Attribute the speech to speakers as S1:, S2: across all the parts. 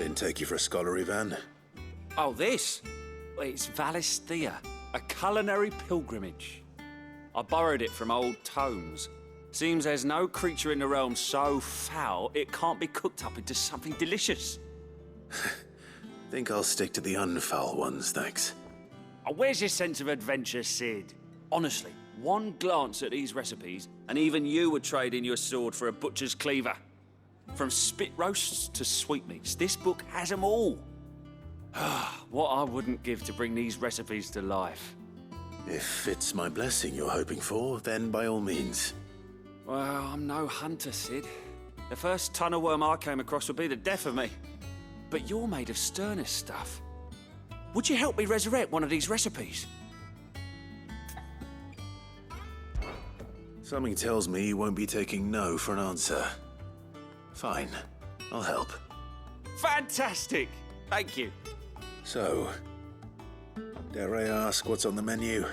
S1: didn't take you for a scholarly van.
S2: Oh, this? Well, it's Valisthea, a culinary pilgrimage. I borrowed it from old tomes. Seems there's no creature in the realm so foul it can't be cooked up into something delicious.
S1: Think I'll stick to the unfoul ones, thanks.
S2: Oh, where's your sense of adventure, Sid? Honestly, one glance at these recipes, and even you would trade in your sword for a butcher's cleaver. From spit roasts to sweetmeats, this book has them all. What I wouldn't give to bring these recipes to life.
S1: If it's my blessing you're hoping for, then by all means.
S2: Well, I'm no hunter, Sid. The first tunnel worm I came across would be the death of me. But you're made of sterner stuff. Would you help me resurrect one of these recipes?
S1: Something tells me you won't be taking no for an answer. Fine, I'll help.
S2: Fantastic! Thank you.
S1: So, dare I ask what's on the menu?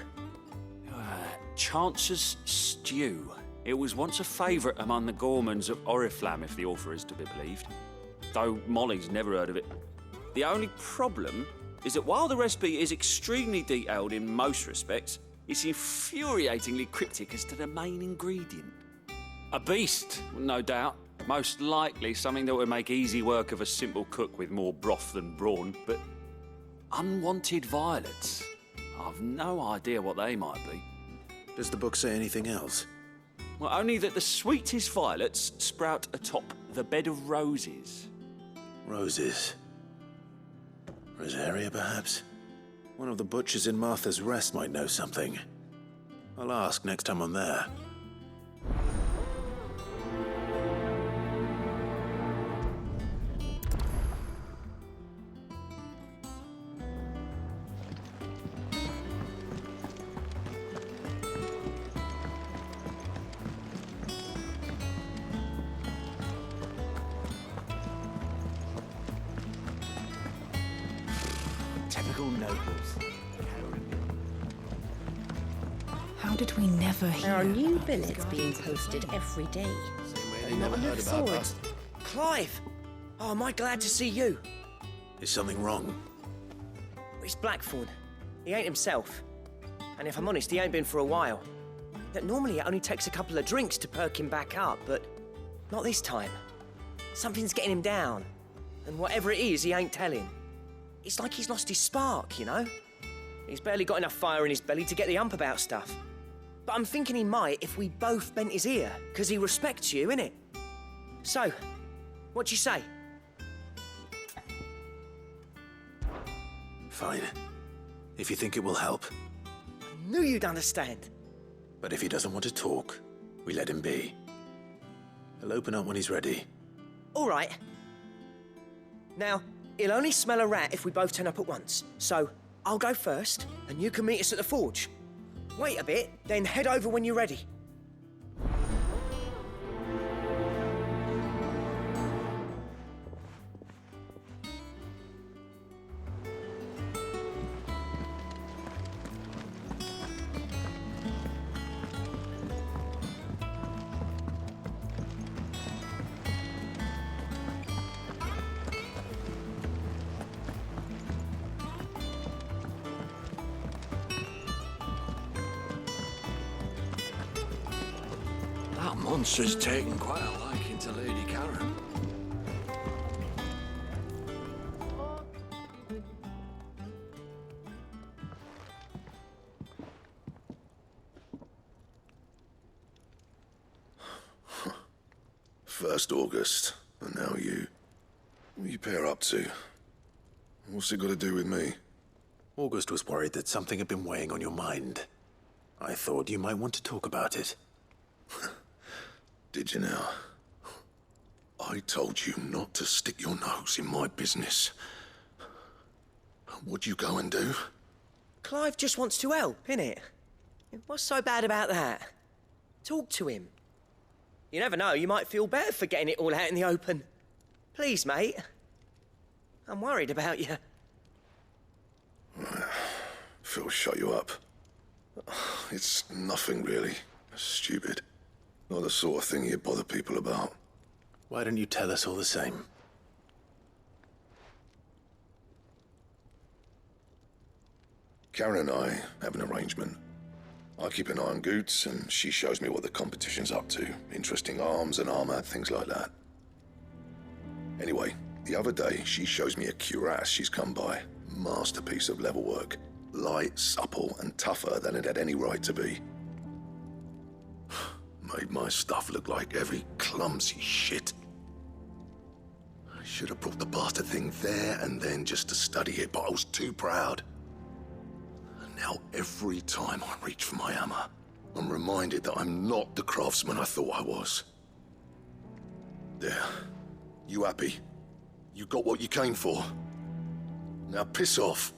S2: Chance's Stew. It was once a favourite among the gourmands of Oriflamme, if the author is to be believed. Though Molly's never heard of it. The only problem is that while the recipe is extremely detailed in most respects, it's infuriatingly cryptic as to the main ingredient. A beast, no doubt. Most likely something that would make easy work of a simple cook with more broth than brawn, but unwanted violets. I've no idea what they might be.
S1: Does the book say anything else?
S2: Well, only that the sweetest violets sprout atop the bed of roses.
S1: Roses. Rosaria, perhaps? One of the butchers in Martha's Rest might know something. I'll ask next time I'm there.
S3: Typical nobles.
S4: How did we never hear?
S5: There are new billets being posted every day.
S3: They never heard about us. Clive! Oh, am I glad to see you?
S1: Is something wrong?
S3: It's Blackthorn. He ain't himself. And if I'm honest, he ain't been for a while. That normally it only takes a couple of drinks to perk him back up, but not this time. Something's getting him down. And whatever it is, he ain't telling. It's like he's lost his spark, you know? He's barely got enough fire in his belly to get the ump about stuff. But I'm thinking he might if we both bent his ear, because he respects you, innit? So, what do you say?
S1: Fine. If you think it will help.
S3: I knew you'd understand.
S1: But if he doesn't want to talk, we let him be. He'll open up when he's ready.
S3: All right. Now, he'll only smell a rat if we both turn up at once. So, I'll go first, and you can meet us at the forge. Wait a bit, then head over when you're ready.
S6: That monster's taken quite a liking to Lady Karen.
S7: First August, and now you. What are you pair up to? What's it got to do with me?
S1: August was worried that something had been weighing on your mind. I thought you might want to talk about it.
S7: Did you now? I told you not to stick your nose in my business. What'd you go and do?
S3: Clive just wants to help, innit? What's so bad about that? Talk to him. You never know, you might feel better for getting it all out in the open. Please, mate. I'm worried about you.
S7: Phil shut you up. It's nothing really. Stupid. Not the sort of thing you bother people about.
S1: Why don't you tell us all the same?
S7: Karen and I have an arrangement. I keep an eye on Goots, and she shows me what the competition's up to. Interesting arms and armor, things like that. Anyway, the other day, she shows me a cuirass she's come by. Masterpiece of level work. Light, supple, and tougher than it had any right to be. Made my stuff look like every clumsy shit. I should have brought the bastard thing there and then just to study it, but I was too proud. And now every time I reach for my hammer, I'm reminded that I'm not the craftsman I thought I was. There. You happy? You got what you came for. Now piss off.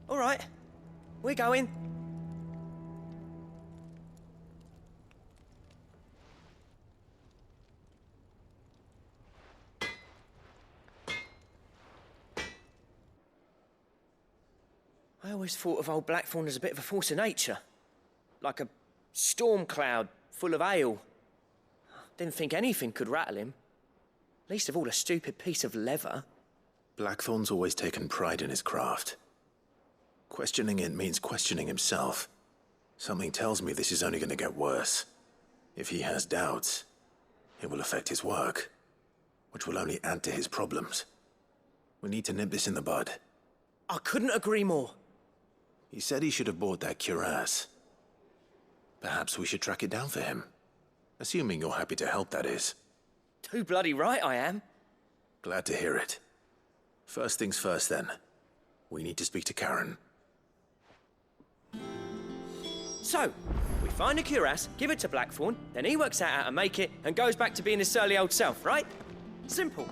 S3: All right. We're going. I always thought of old Blackthorn as a bit of a force of nature. Like a storm cloud full of ale. Didn't think anything could rattle him. Least of all a stupid piece of leather.
S1: Blackthorn's always taken pride in his craft. Questioning it means questioning himself. Something tells me this is only going to get worse. If he has doubts, it will affect his work, which will only add to his problems. We need to nip this in the bud.
S3: I couldn't agree more.
S1: He said he should have bought that cuirass. Perhaps we should track it down for him. Assuming you're happy to help, that is.
S3: Too bloody right I am.
S1: Glad to hear it. First things first, then. We need to speak to Karen.
S3: So, we find a cuirass, give it to Blackthorn, then he works out how to make it and goes back to being his surly old self, right? Simple.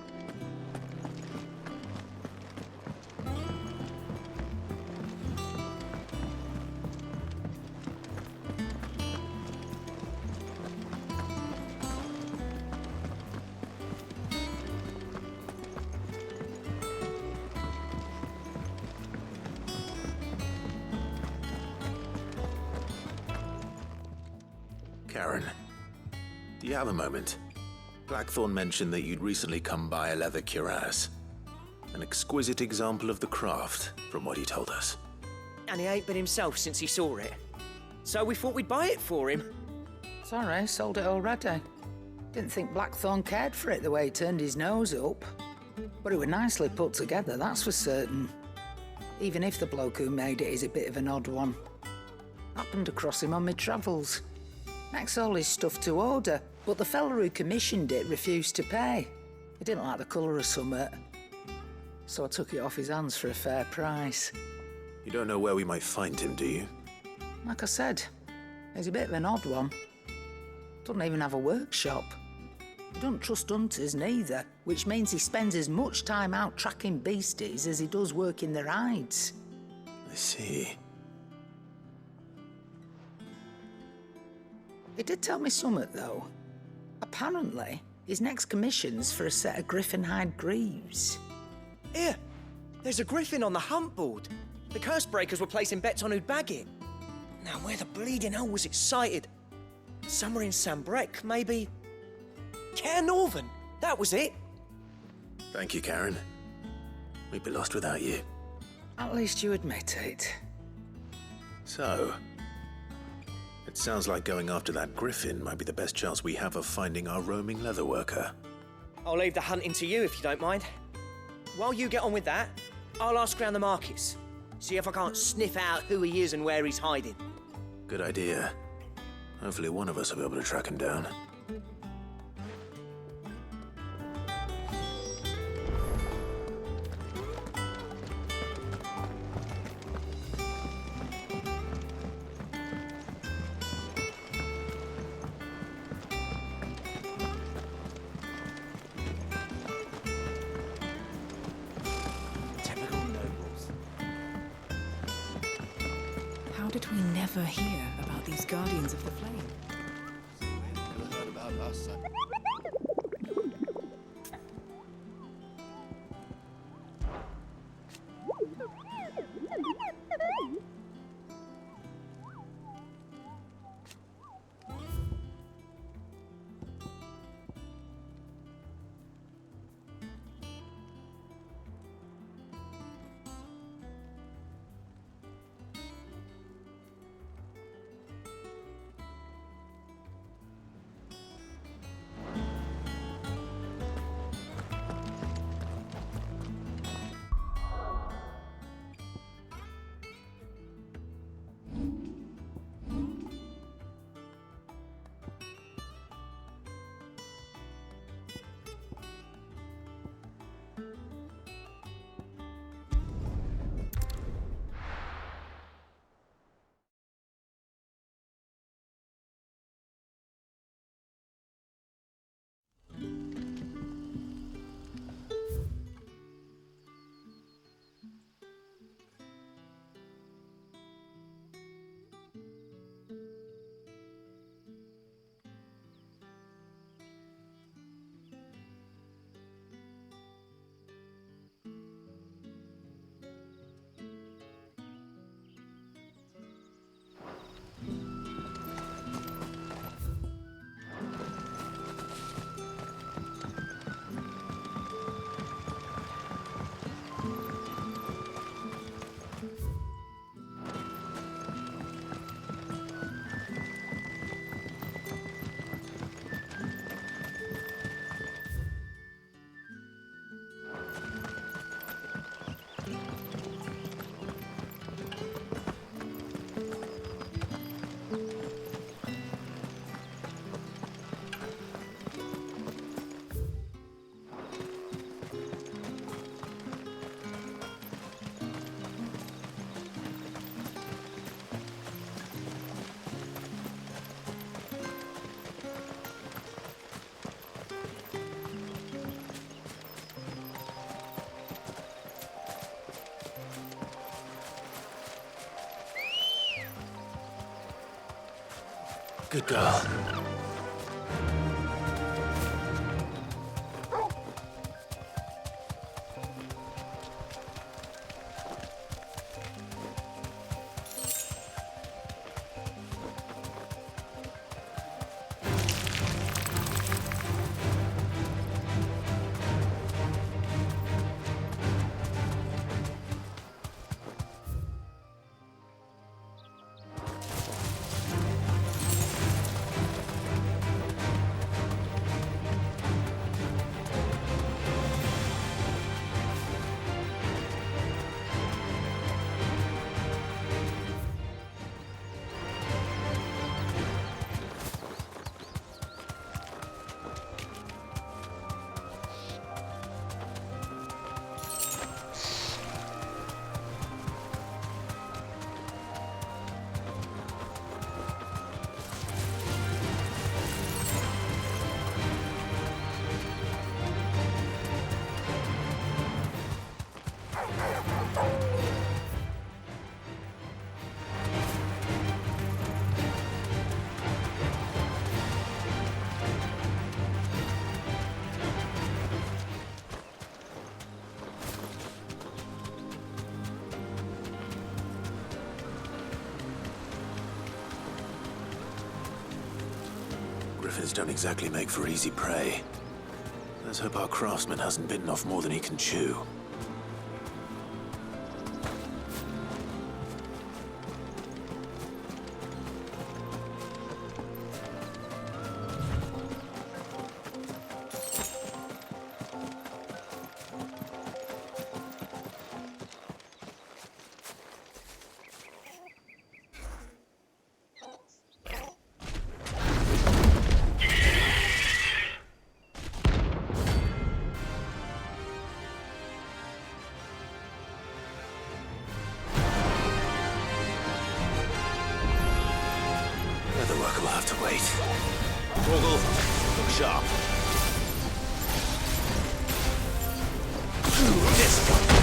S1: Karen, do you have a moment? Blackthorn mentioned that you'd recently come by a leather cuirass. An exquisite example of the craft, from what he told us.
S3: And he ain't been himself since he saw it. So we thought we'd buy it for him.
S8: Sorry, sold it already. Didn't think Blackthorn cared for it the way he turned his nose up. But it was nicely put together, that's for certain. Even if the bloke who made it is a bit of an odd one. Happened across him on my travels. Makes all his stuff to order, but the fella who commissioned it refused to pay. He didn't like the colour of summit. So I took it off his hands for a fair price.
S1: You don't know where we might find him, do you?
S8: Like I said, he's a bit of an odd one. Doesn't even have a workshop. He don't trust hunters neither, which means he spends as much time out tracking beasties as he does working their hides.
S1: I see.
S8: He did tell me something, though. Apparently, his next commission's for a set of griffin hide greaves.
S3: Here, there's a griffin on the hunt board. The curse breakers were placing bets on who'd bag it. Now, where the bleeding hell was it sighted? Somewhere in Sambrec, maybe? Care Northern, that was it.
S1: Thank you, Karen. We'd be lost without you.
S8: At least you admit it.
S1: So, it sounds like going after that griffin might be the best chance we have of finding our roaming leather worker.
S3: I'll leave the hunting to you if you don't mind. While you get on with that, I'll ask around the markets. See if I can't sniff out who he is and where he's hiding.
S1: Good idea. Hopefully one of us will be able to track him down.
S3: Typical nobles.
S4: How did we never hear about these Guardians of the Flame?
S7: Never heard about us.
S1: Good girl. Griffins don't exactly make for easy prey. Let's hope our craftsman hasn't bitten off more than he can chew. The work will have to wait. Torgal, look sharp. This one.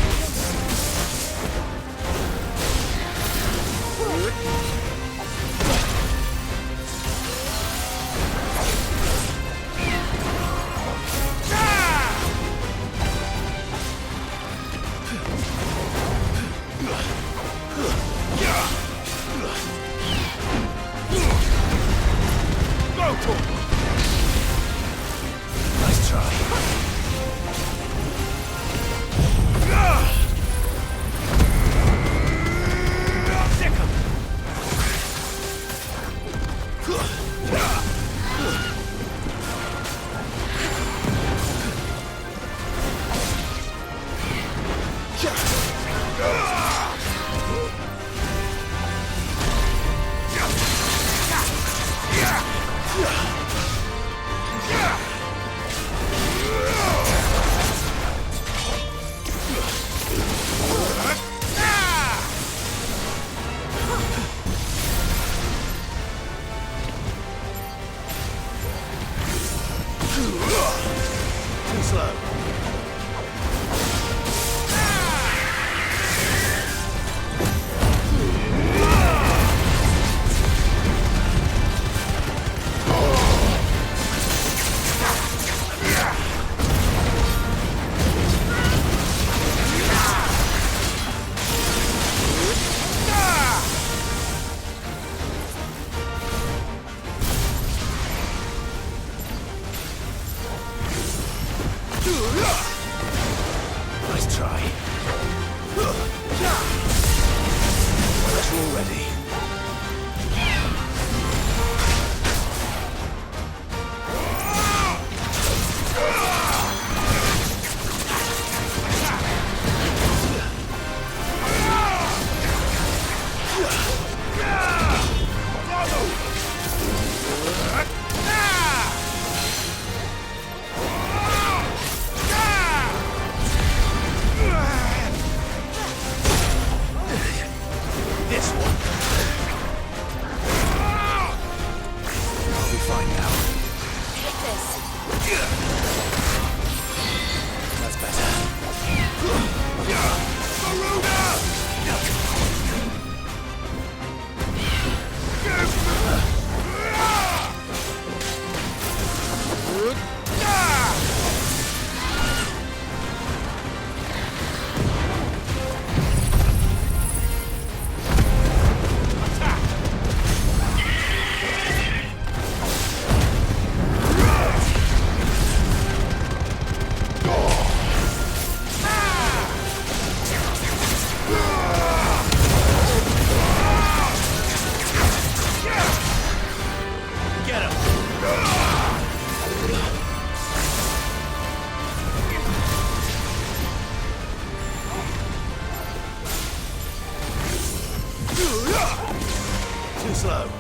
S7: Too slow.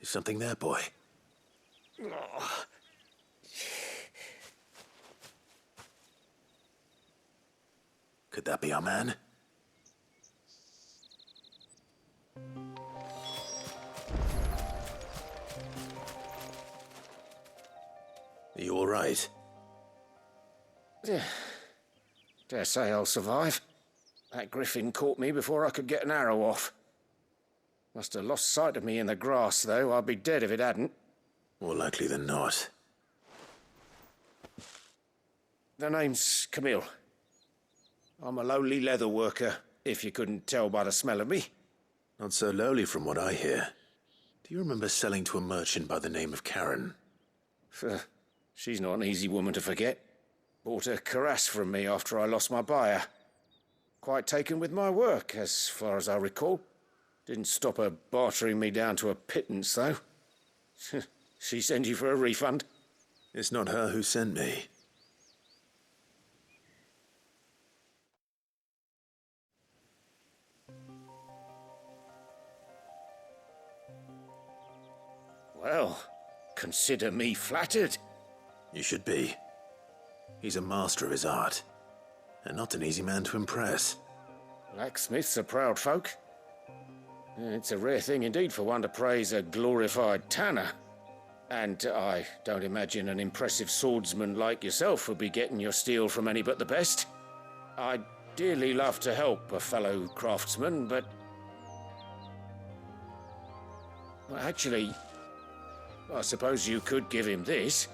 S1: Is something there, boy? Could that be our man? Are you all right?
S9: Dare say I'll survive. That griffin caught me before I could get an arrow off. Must have lost sight of me in the grass, though. I'd be dead if it hadn't.
S1: More likely than not.
S9: The name's Camille. I'm a lowly leather worker, if you couldn't tell by the smell of me.
S1: Not so lowly from what I hear. Do you remember selling to a merchant by the name of Karen?
S9: She's not an easy woman to forget. Bought a cuirass from me after I lost my buyer. Quite taken with my work, as far as I recall. Didn't stop her bartering me down to a pittance, though. She send you for a refund?
S1: It's not her who sent me.
S9: Well, consider me flattered.
S1: You should be. He's a master of his art, and not an easy man to impress.
S9: Blacksmiths are proud folk. It's a rare thing indeed for one to praise a glorified tanner. And I don't imagine an impressive swordsman like yourself would be getting your steel from any but the best. I'd dearly love to help a fellow craftsman, but... well, actually, I suppose you could give him this.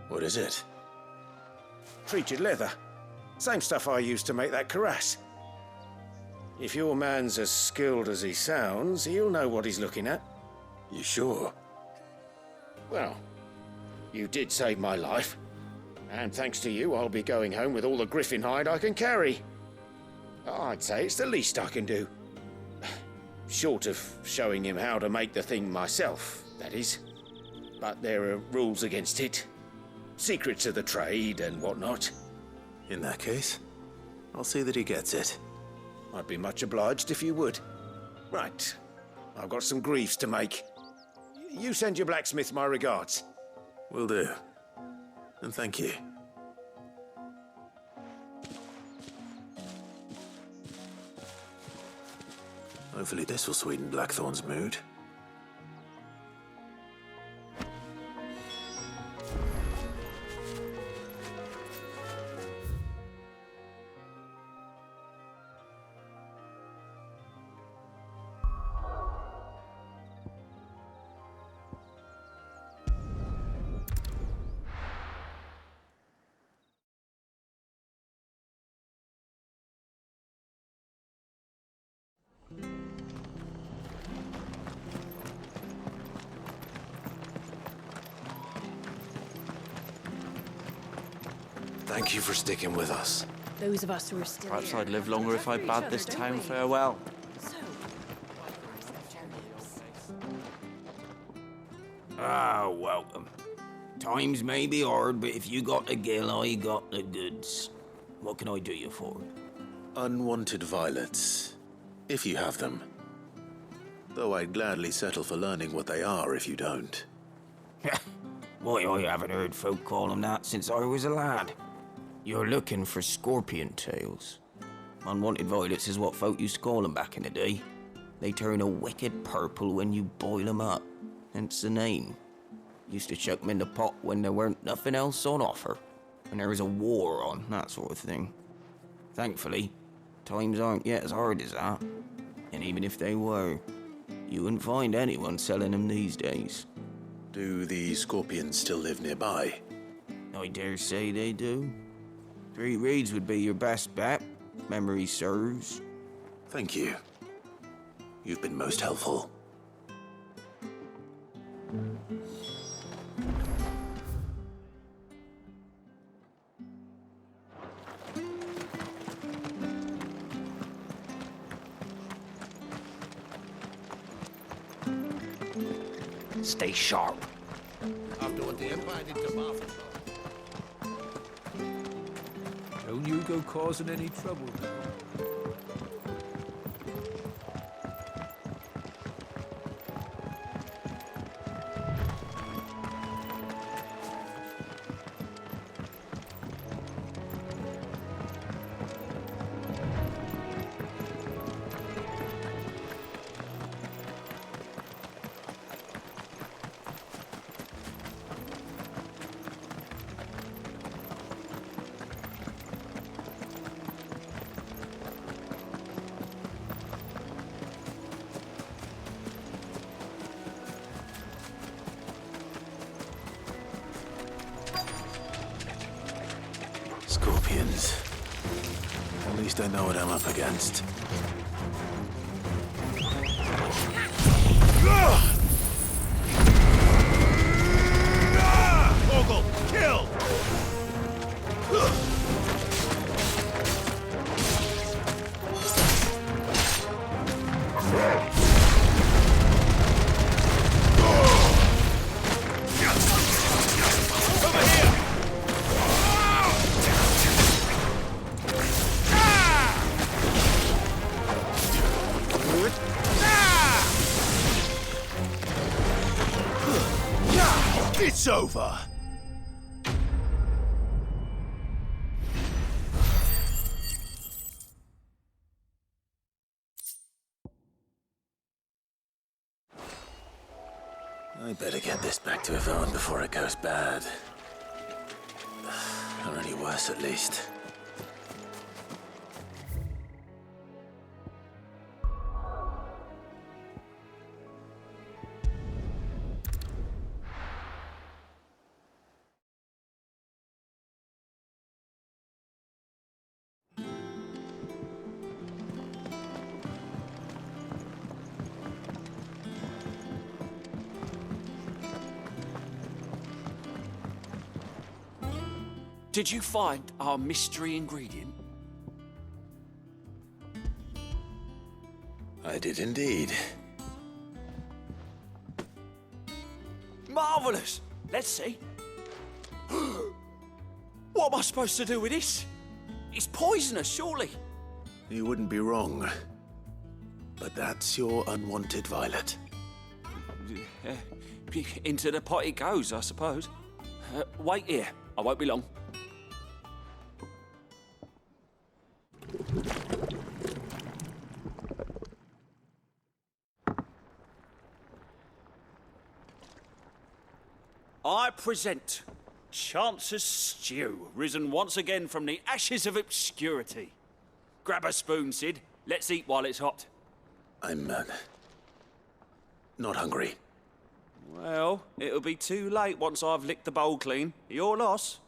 S1: What is it?
S9: Treated leather. Same stuff I used to make that cuirass. If your man's as skilled as he sounds, he'll know what he's looking at.
S1: You sure?
S9: Well, you did save my life. And thanks to you, I'll be going home with all the griffin hide I can carry. I'd say it's the least I can do. Short of showing him how to make the thing myself, that is. But there are rules against it. Secrets of the trade and whatnot.
S1: In that case, I'll see that he gets it.
S9: I'd be much obliged if you would. Right. I've got some greaves to make. You send your blacksmith my regards.
S1: Will do. And thank you. Hopefully this will sweeten Blackthorn's mood.
S6: Thank you for sticking with us.
S4: Those of us who are still
S2: Perhaps
S4: here
S2: I'd live longer if I
S4: look
S2: bade
S4: after
S2: this
S4: each other,
S2: town
S4: don't we?
S2: farewell.
S4: So,
S10: Ah, welcome. Times may be hard, but if you got the gill, I got the goods. What can I do you for?
S1: Unwanted violets, if you have them. Though I'd gladly settle for learning what they are if you don't.
S10: Why, I haven't heard folk call them that since I was a lad. You're looking for scorpion tails. Unwanted violets is what folk used to call them back in the day. They turn a wicked purple when you boil them up, hence the name. Used to chuck them in the pot when there weren't nothing else on offer, when there was a war on, that sort of thing. Thankfully, times aren't yet as hard as that. And even if they were, you wouldn't find anyone selling them these days.
S1: Do the scorpions still live nearby?
S10: I dare say they do. 3 Reeds would be your best bet, memory serves.
S1: Thank you. You've been most helpful.
S9: Stay sharp.
S6: After what the Empire did to Marfa.
S11: Don't you go causing any trouble now.
S1: Scorpions. At least I know what I'm up against.
S7: Ogle, kill! It's over!
S1: I better get this back to Yvonne before it goes bad. Or any worse, at least.
S2: Did you find our mystery ingredient?
S1: I did indeed.
S2: Marvellous! Let's see. What am I supposed to do with this? It's poisonous, surely.
S1: You wouldn't be wrong. But that's your unwanted violet.
S2: Into the pot it goes, I suppose. Wait here. I won't be long. I present Chance's stew, risen once again from the ashes of obscurity. Grab a spoon, Sid. Let's eat while it's hot.
S1: I'm, not hungry.
S2: Well, it'll be too late once I've licked the bowl clean. Your loss.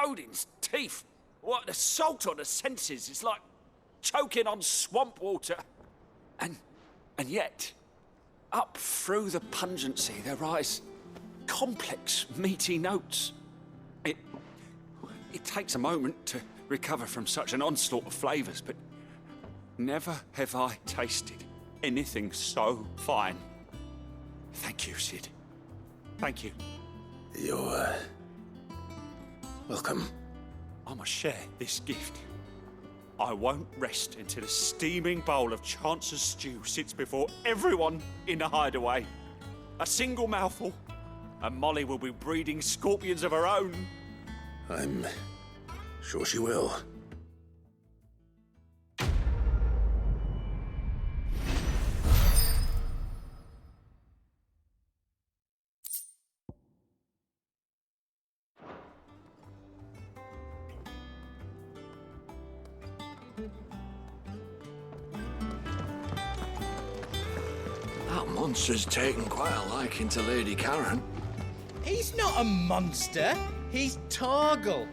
S2: Odin's teeth. What, the salt on the senses. It's like choking on swamp water. And yet, up through the pungency, there rise complex, meaty notes. It takes a moment to recover from such an onslaught of flavours, but never have I tasted anything so fine. Thank you, Sid. Thank you.
S1: You're, welcome.
S2: I must share this gift. I won't rest until a steaming bowl of Chance's stew sits before everyone in the hideaway. A single mouthful, and Molly will be breeding scorpions of her own.
S1: I'm sure she will.
S6: That monster's taken quite a liking to Lady Karen.
S12: He's not a monster. He's Torgal.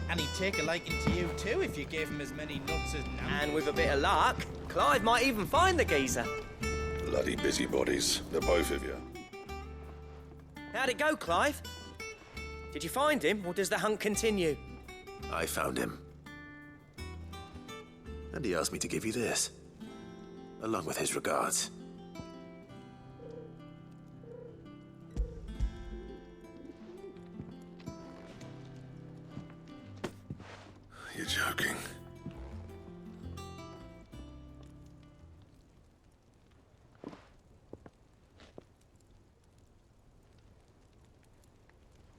S12: And he'd take a liking to you too if you gave him as many nuts as Nam.
S3: And with a bit of luck, Clive might even find the geezer.
S7: Bloody busybodies, the both of you.
S3: How'd it go, Clive? Did you find him, or does the hunt continue?
S1: I found him. And he asked me to give you this, along with his regards.
S7: You're joking.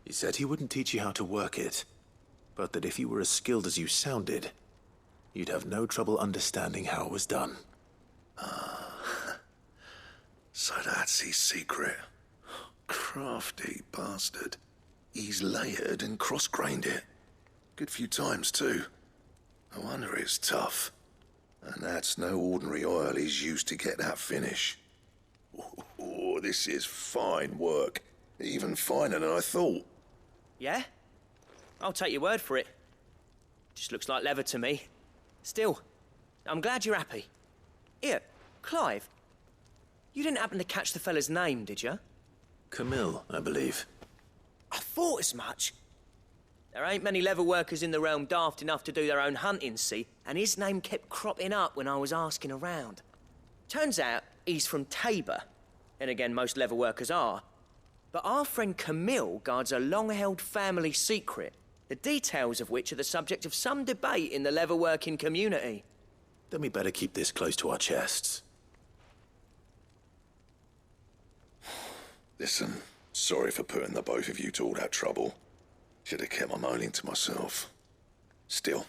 S1: He said he wouldn't teach you how to work it, but that if you were as skilled as you sounded, you'd have no trouble understanding how it was done.
S7: So that's his secret. Crafty bastard. He's layered and cross-grained it. Good few times, too. No wonder it's tough. And that's no ordinary oil he's used to get that finish. Oh, this is fine work. Even finer than I thought.
S3: Yeah? I'll take your word for it. Just looks like leather to me. Still, I'm glad you're happy. Here, Clive. You didn't happen to catch the fella's name, did you?
S1: Camille, I believe.
S3: I thought as much. There ain't many leather workers in the realm daft enough to do their own hunting, see? And his name kept cropping up when I was asking around. Turns out he's from Tabor. And again, most leather workers are. But our friend Camille guards a long-held family secret, the details of which are the subject of some debate in the leather-working community.
S1: Then we better keep this close to our chests.
S7: Listen, sorry for putting the both of you to all that trouble. Should have kept my moaning to myself. Still,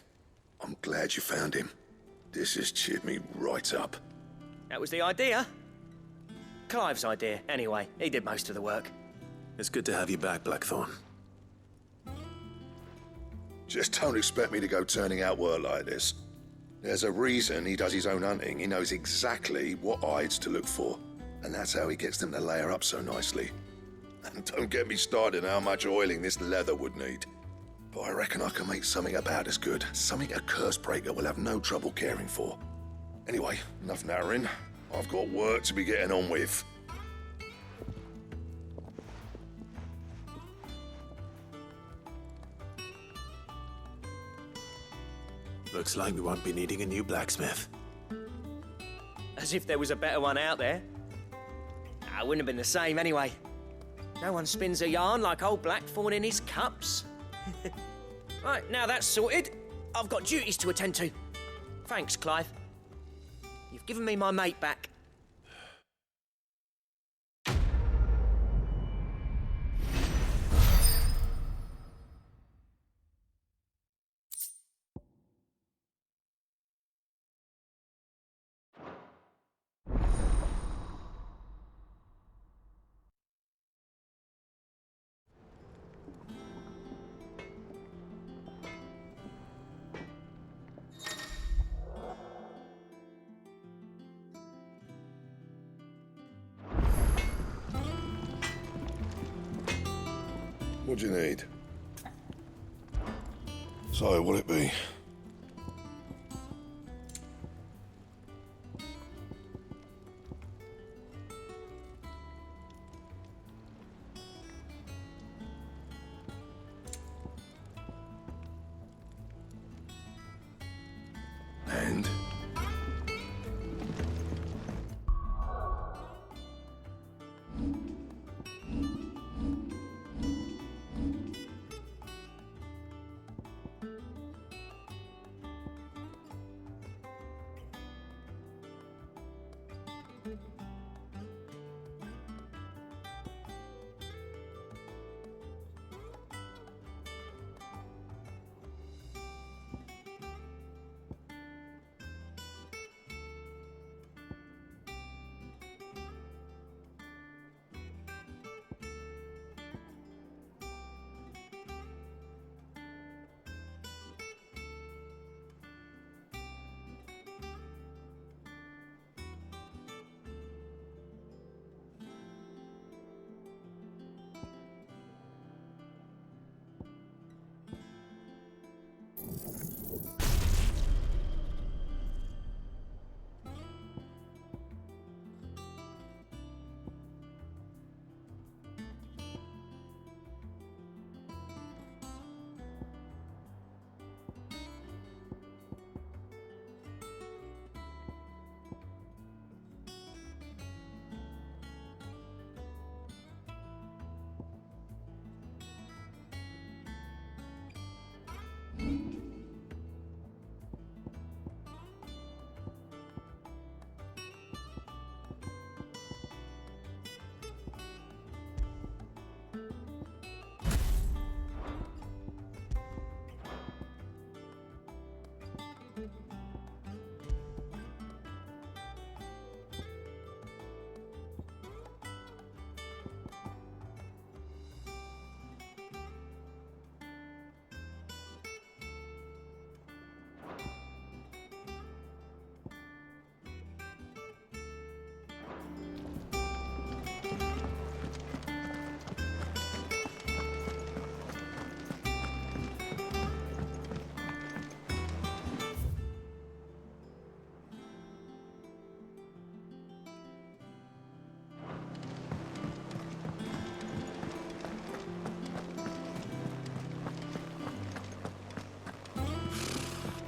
S7: I'm glad you found him. This has cheered me right up.
S3: That was the idea. Clive's idea, anyway. He did most of the work.
S1: It's good to have you back, Blackthorn.
S7: Just don't expect me to go turning out work like this. There's a reason he does his own hunting. He knows exactly what hides to look for. And that's how he gets them to layer up so nicely. And don't get me started on how much oiling this leather would need. But I reckon I can make something about as good. Something a Cursebreaker will have no trouble caring for. Anyway, enough narrowing. I've got work to be getting on with.
S1: Looks like we won't be needing a new blacksmith.
S3: As if there was a better one out there. Nah, it wouldn't have been the same anyway. No one spins a yarn like old Blackthorn in his cups. Right, now that's sorted, I've got duties to attend to. Thanks, Clive. You've given me my mate back.
S7: What do you need? So, what'll it be? And?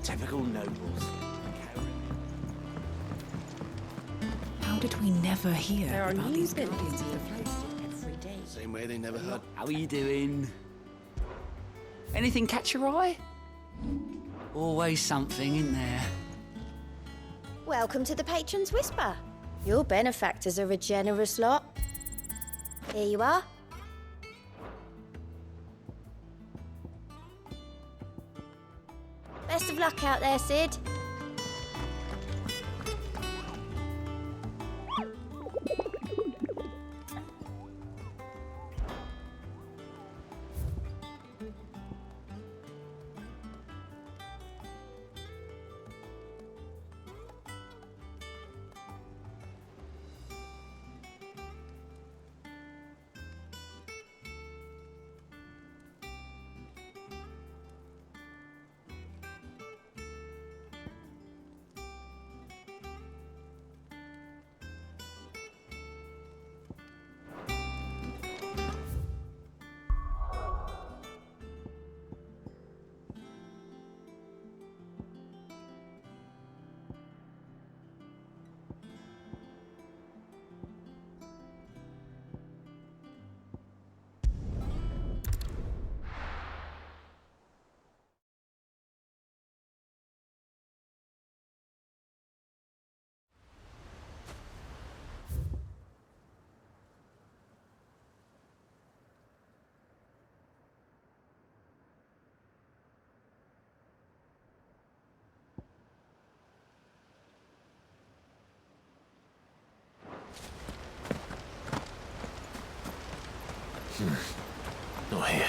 S2: Typical nobles.
S4: How did we never hear
S5: There are
S4: about
S5: new
S4: these
S5: billets
S4: guardians of
S5: being
S4: the place?
S5: posted every day.
S7: Same way they never had.
S2: How are you doing? Anything catch your eye? Always something, isn't there?
S5: Welcome to the Patron's Whisper. Your benefactors are a generous lot. Here you are. Best of luck out there, Sid.
S1: Not here.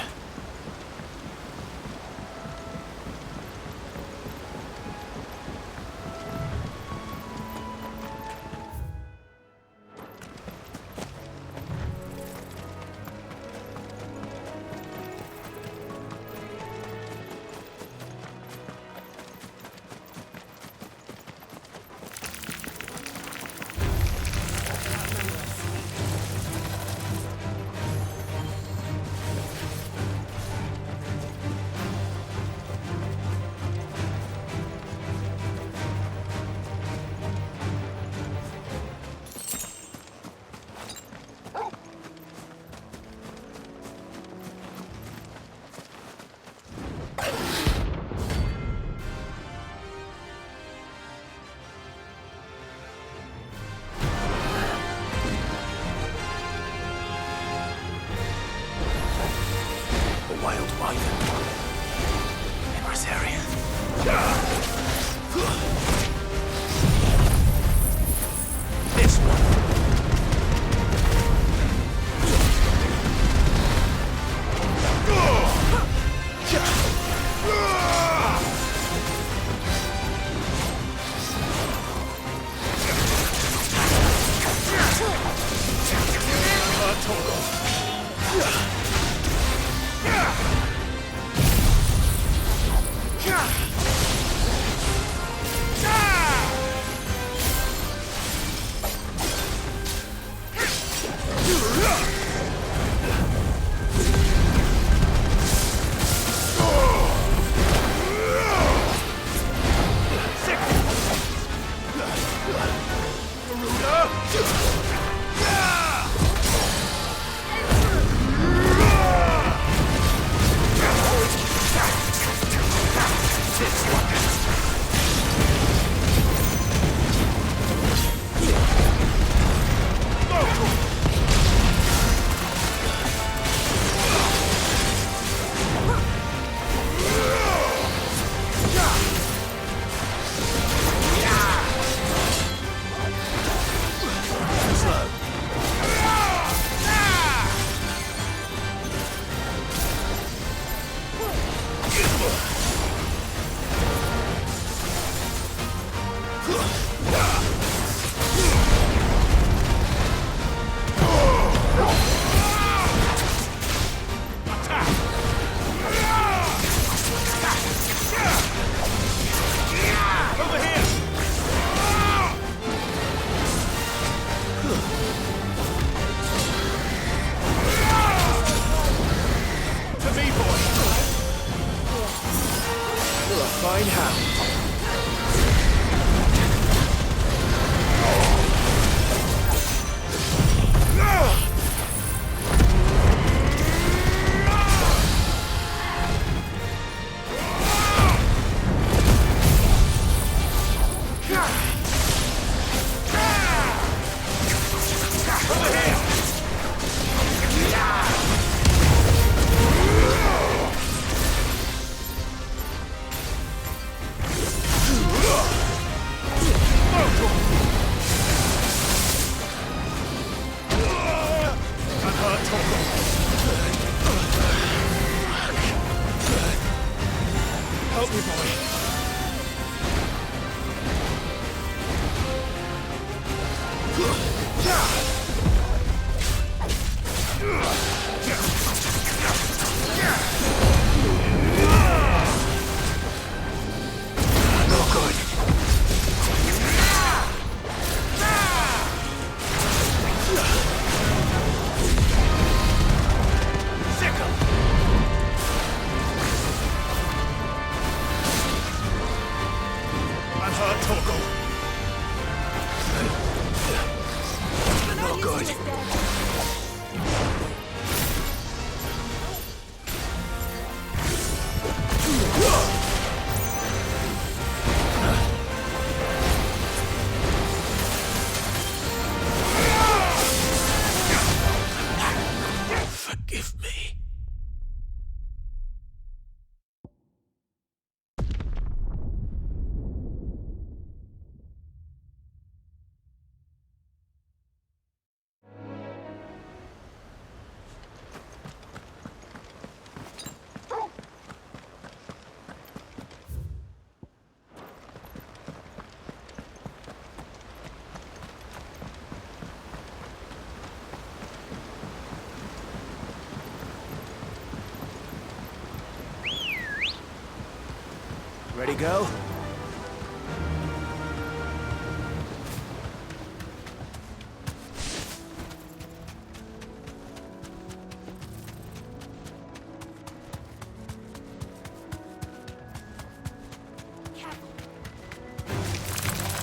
S1: Ready, go?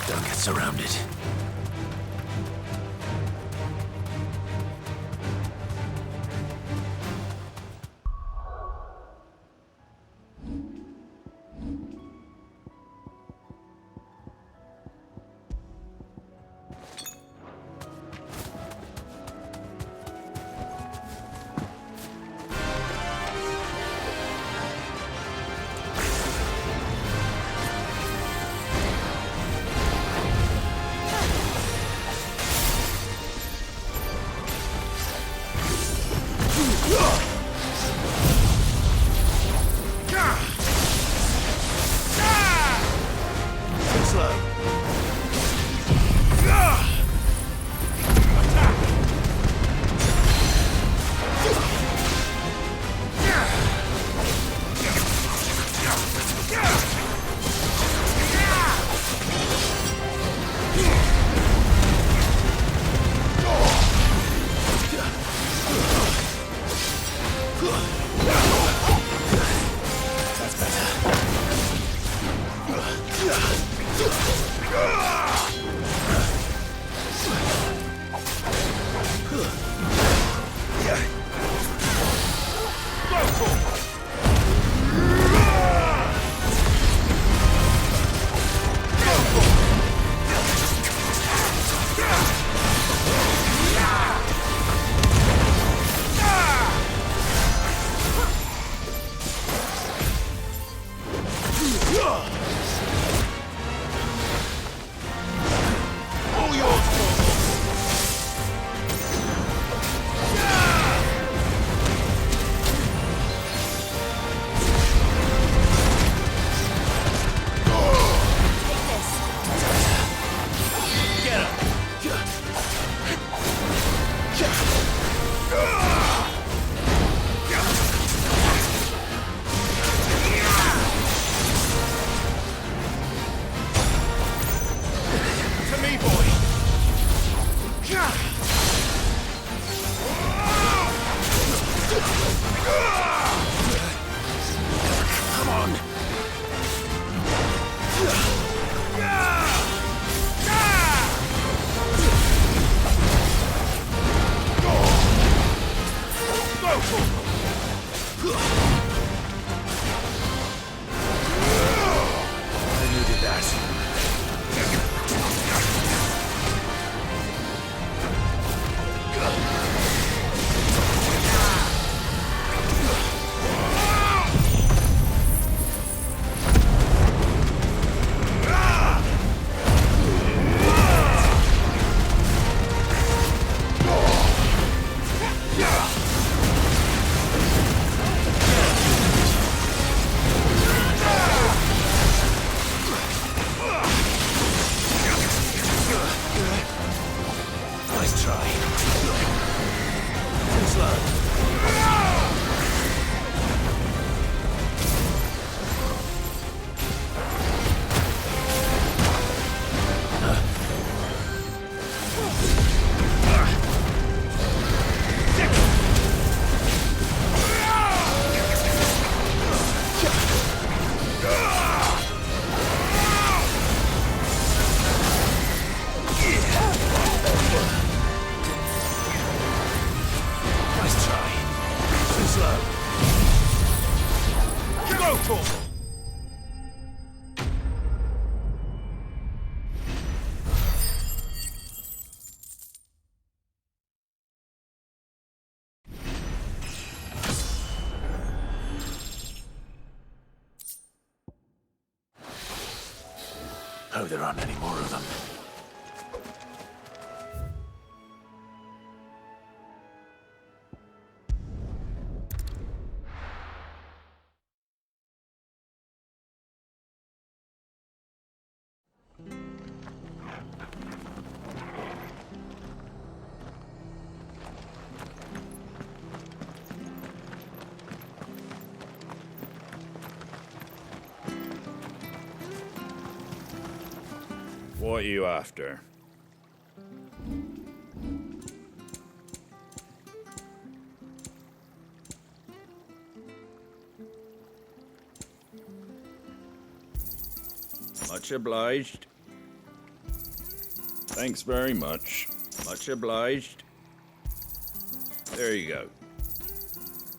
S1: Don't get surrounded. Hope there aren't any more of them.
S13: What are you after? Much obliged. Thanks very much. Much obliged. There you go.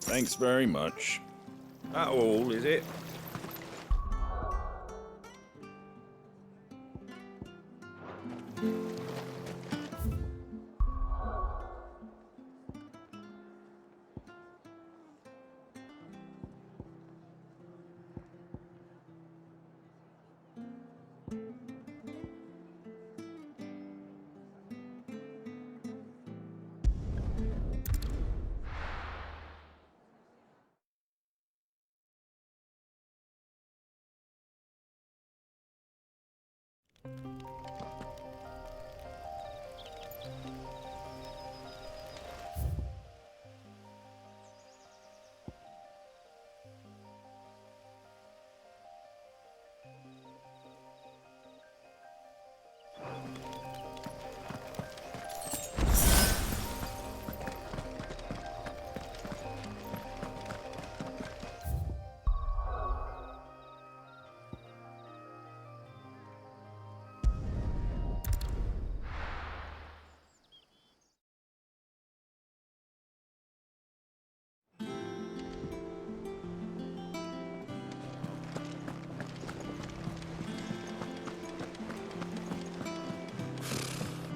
S13: Thanks very much. That all, is it?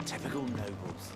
S14: Typical nobles.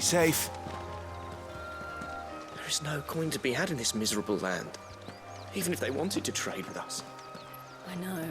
S1: safe.
S9: There is no coin to be had in this miserable land, even if they wanted to trade with us.
S4: I know.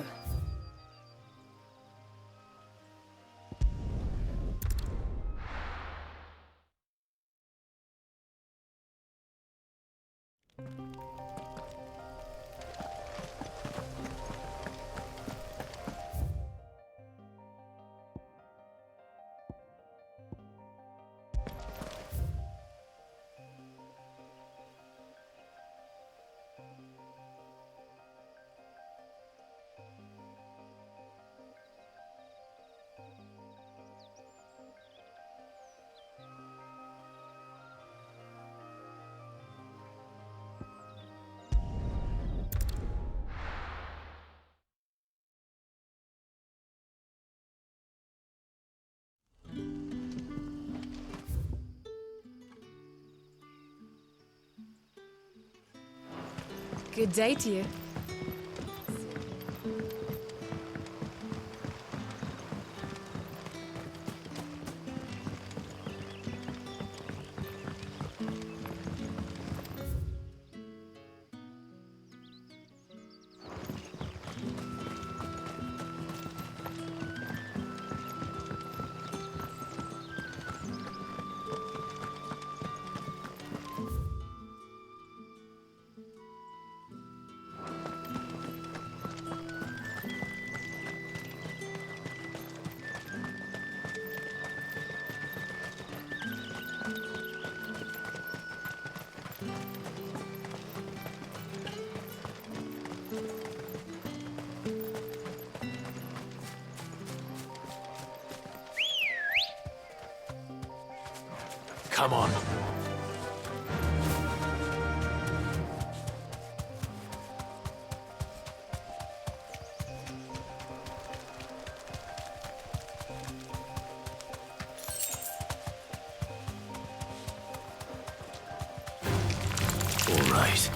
S4: Good day to you.
S1: Come on. All right.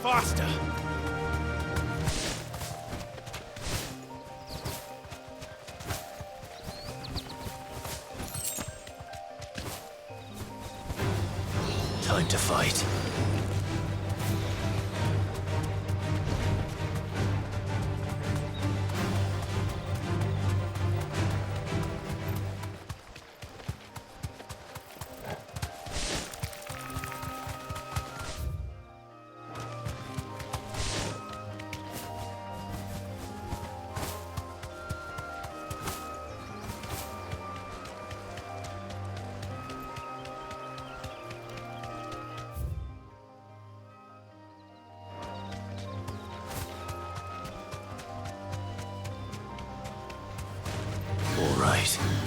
S11: Faster!
S1: Time to fight. Right.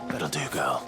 S1: That'll do, girl.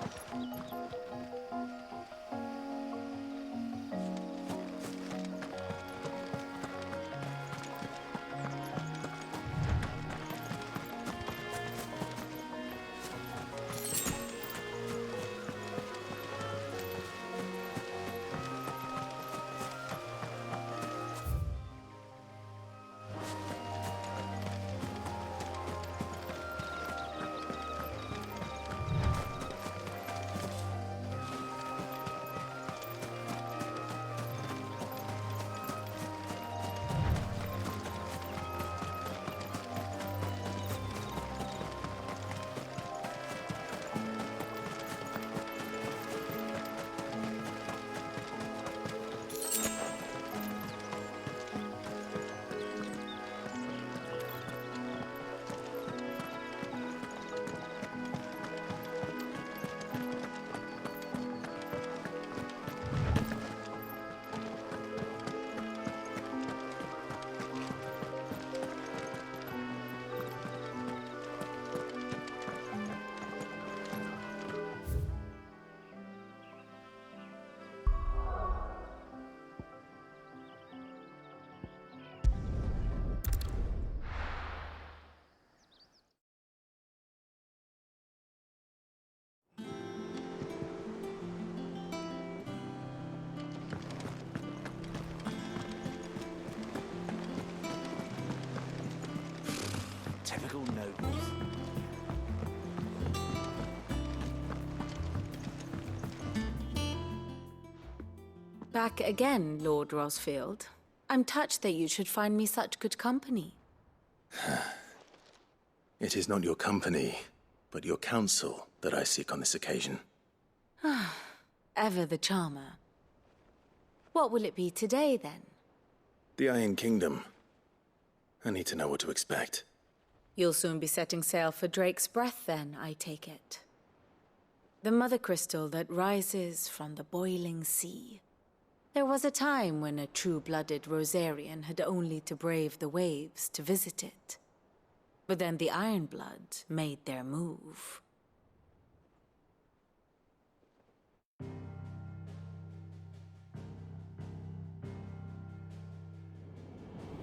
S14: Typical nobles.
S4: Back again, Lord Rosfield. I'm touched that you should find me such good company.
S1: It is not your company, but your counsel that I seek on this occasion.
S4: Ever the charmer. What will it be today, then?
S1: The Iron Kingdom. I need to know what to expect.
S4: You'll soon be setting sail for Drake's Breath, then, I take it. The mother crystal that rises from the boiling sea. There was a time when a true-blooded Rosarian had only to brave the waves to visit it. But then the Ironblood made their move.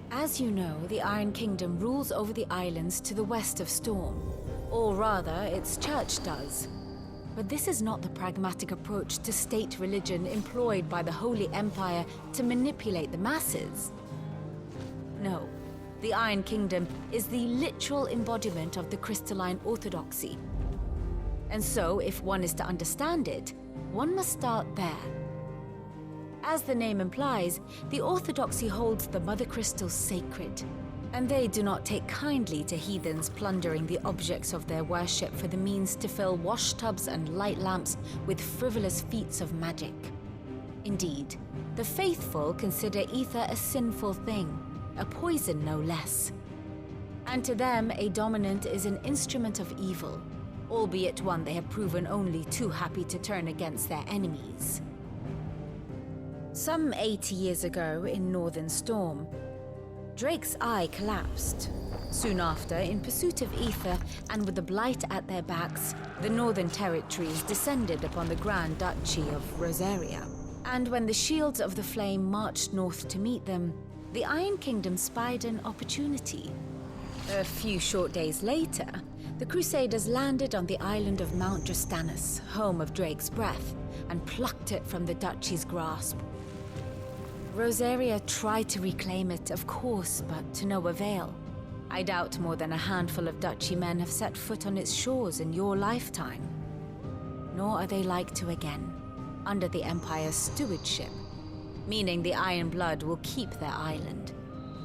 S4: As you know, the Iron Kingdom rules over the islands to the west of Storm. Or rather, its church does. But this is not the pragmatic approach to state religion employed by the Holy Empire to manipulate the masses. No, the Iron Kingdom is the literal embodiment of the crystalline orthodoxy. And so, if one is to understand it, one must start there. As the name implies, the orthodoxy holds the Mother Crystals sacred, and they do not take kindly to heathens plundering the objects of their worship for the means to fill washtubs and light lamps with frivolous feats of magic. Indeed, the faithful consider ether a sinful thing, a poison no less. And to them, a dominant is an instrument of evil, albeit one they have proven only too happy to turn against their enemies. Some 80 years ago in Northern Storm, Drake's eye collapsed. Soon after, in pursuit of ether and with the Blight at their backs, the Northern Territories descended upon the Grand Duchy of Rosaria. And when the Shields of the Flame marched north to meet them, the Iron Kingdom spied an opportunity. A few short days later, the Crusaders landed on the island of Mount Justanus, home of Drake's Breath, and plucked it from the Duchy's grasp. Rosaria tried to reclaim it, of course, but to no avail. I doubt more than a handful of Duchy men have set foot on its shores in your lifetime. Nor are they like to again, under the Empire's stewardship, meaning the Iron Blood will keep their island,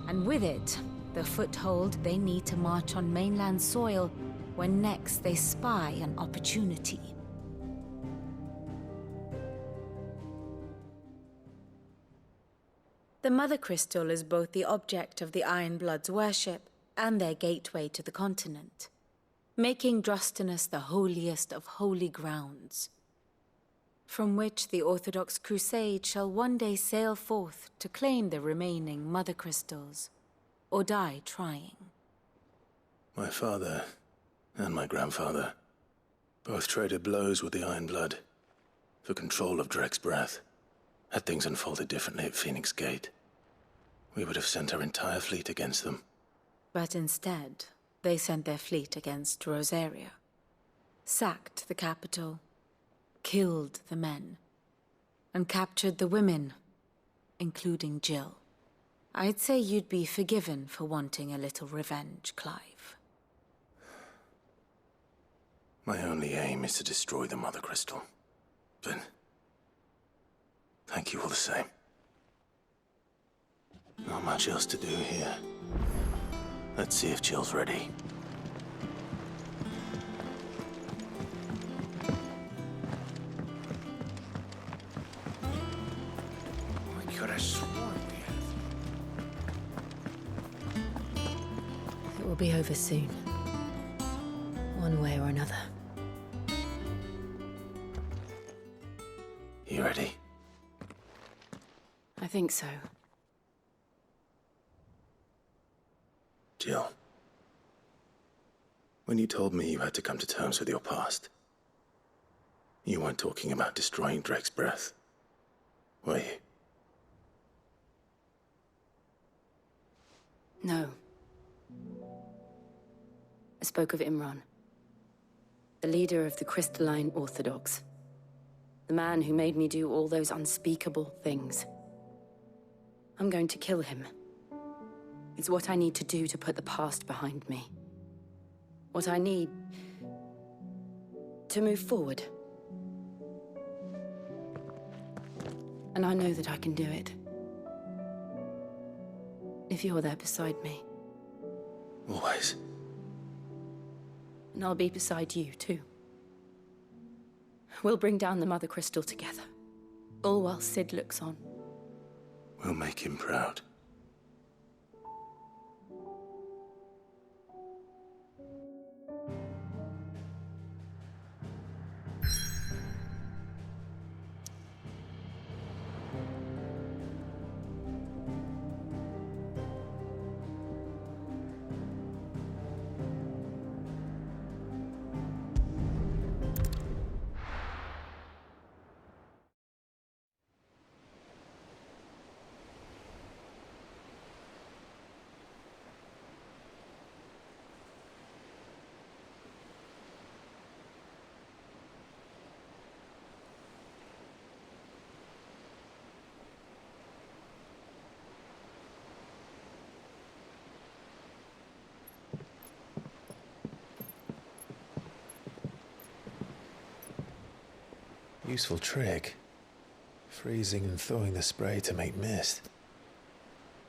S4: and with it, the foothold they need to march on mainland soil when next they spy an opportunity. The Mother Crystal is both the object of the Iron Blood's worship and their gateway to the continent, making Drostanus the holiest of holy grounds, from which the Orthodox Crusade shall one day sail forth to claim the remaining Mother Crystals, or die trying.
S1: My father and my grandfather both traded blows with the Iron Blood for control of Drake's Breath. Had things unfolded differently at Phoenix Gate, we would have sent our entire fleet against them.
S4: But instead, they sent their fleet against Rosaria, sacked the capital, killed the men, and captured the women, including Jill. I'd say you'd be forgiven for wanting a little revenge, Clive.
S1: My only aim is to destroy the Mother Crystal. But thank you all the same. Not much else to do here. Let's see if Jill's ready.
S6: I could have sworn we had.
S15: It will be over soon. One way or another.
S1: You ready?
S15: I think so.
S1: Jill, when you told me you had to come to terms with your past, you weren't talking about destroying Drake's Breath, were you?
S15: No. I spoke of Imran, the leader of the Crystalline Orthodox. The man who made me do all those unspeakable things. I'm going to kill him. It's what I need to do to put the past behind me. What I need to move forward. And I know that I can do it. If you're there beside me.
S1: Always.
S15: And I'll be beside you, too. We'll bring down the Mother Crystal together. All while Sid looks on.
S1: We'll make him proud. Useful trick. Freezing and thawing the spray to make mist.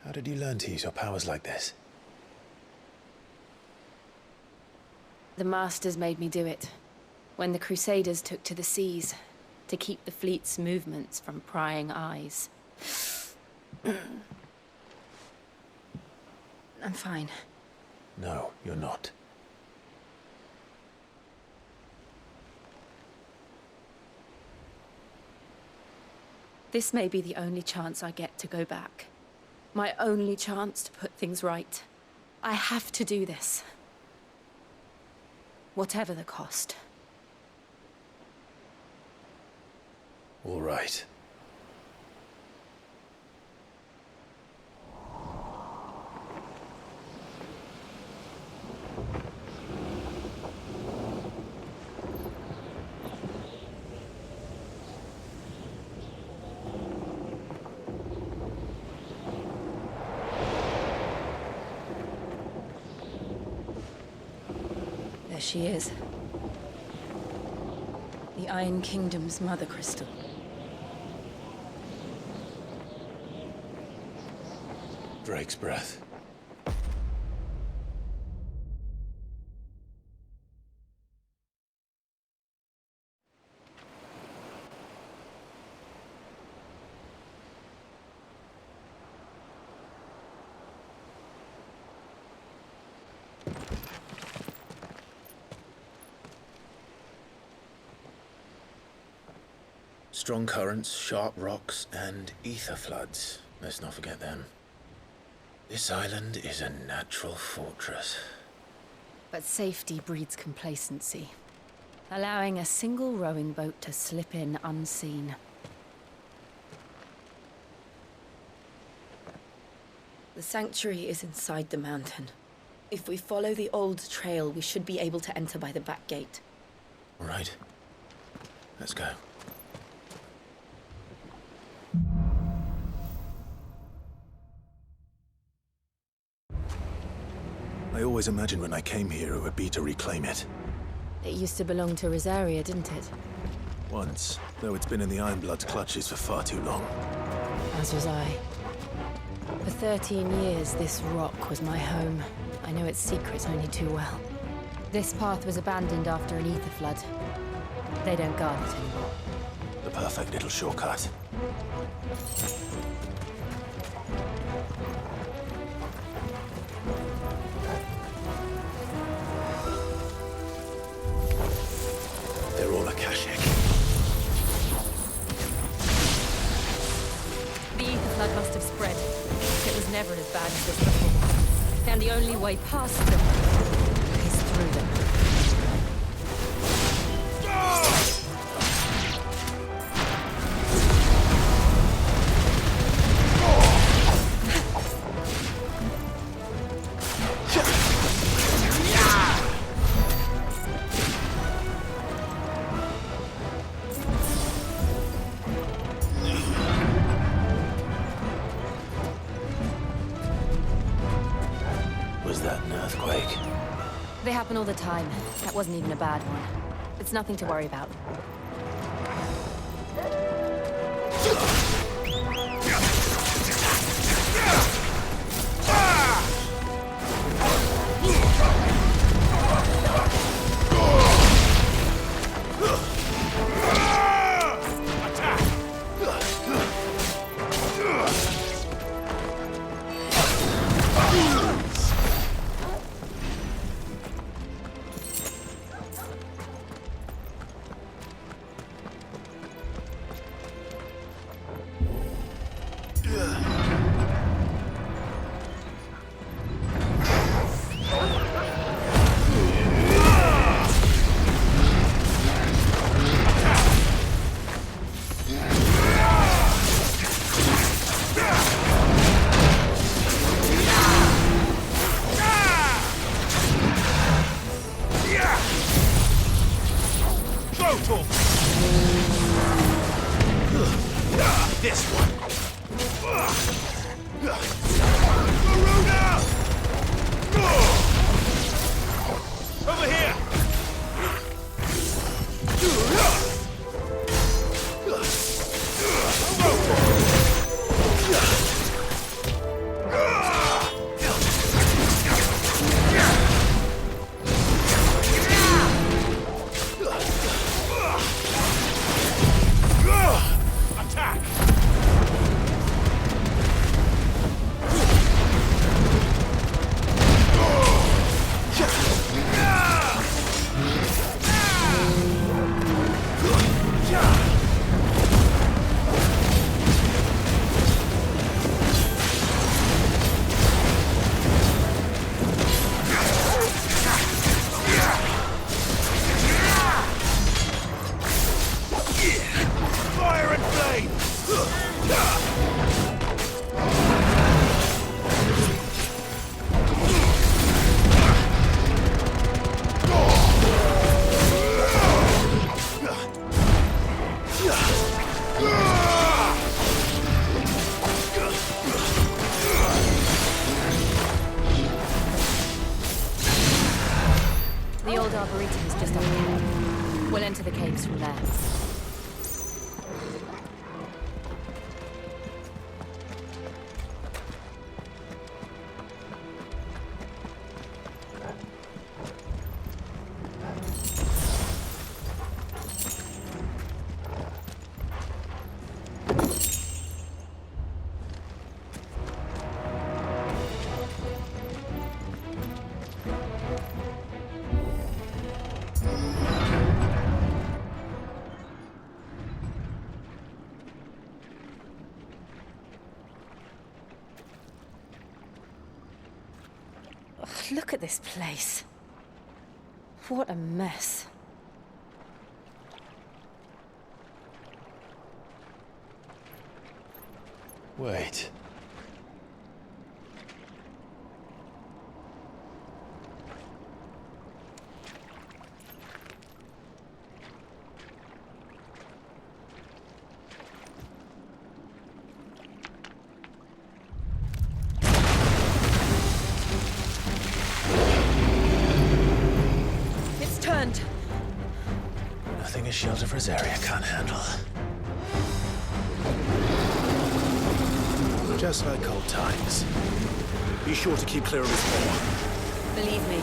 S1: How did you learn to use your powers like this?
S15: The Masters made me do it. When the Crusaders took to the seas, to keep the fleet's movements from prying eyes. I'm fine.
S1: No, you're not.
S15: This may be the only chance I get to go back. My only chance to put things right. I have to do this. Whatever the cost.
S1: All right.
S15: she is. The Iron Kingdom's mother crystal.
S1: Drake's breath. Strong currents, sharp rocks, and ether floods. Let's not forget them. This island is a natural fortress.
S4: But safety breeds complacency, allowing a single rowing boat to slip in unseen.
S15: The sanctuary is inside the mountain. If we follow the old trail, we should be able to enter by the back gate.
S1: All right. Let's go. I always imagined when I came here it would be to reclaim it.
S4: It used to belong to Rosaria, didn't it?
S1: Once, though it's been in the Ironblood's clutches for far too long.
S4: As was I. For 13 years, this rock was my home. I know its secrets only too well. This path was abandoned after an ether flood. They don't guard it anymore.
S1: The perfect little shortcut. They're all Akashic.
S4: The ether flood must have spread. It was never as bad as this before. And the only way past them is through them.
S1: Was that an earthquake?
S4: They happen all the time. That wasn't even a bad one. It's nothing to worry about.
S1: This one. Over here. Attack!
S4: old arboretum is just up ahead. We'll enter the caves from there. Look at this place. What a mess.
S1: Wait. Nothing a shelter for Zaria can't handle. Just like old times. Be sure to keep clear of his paw.
S15: Believe me,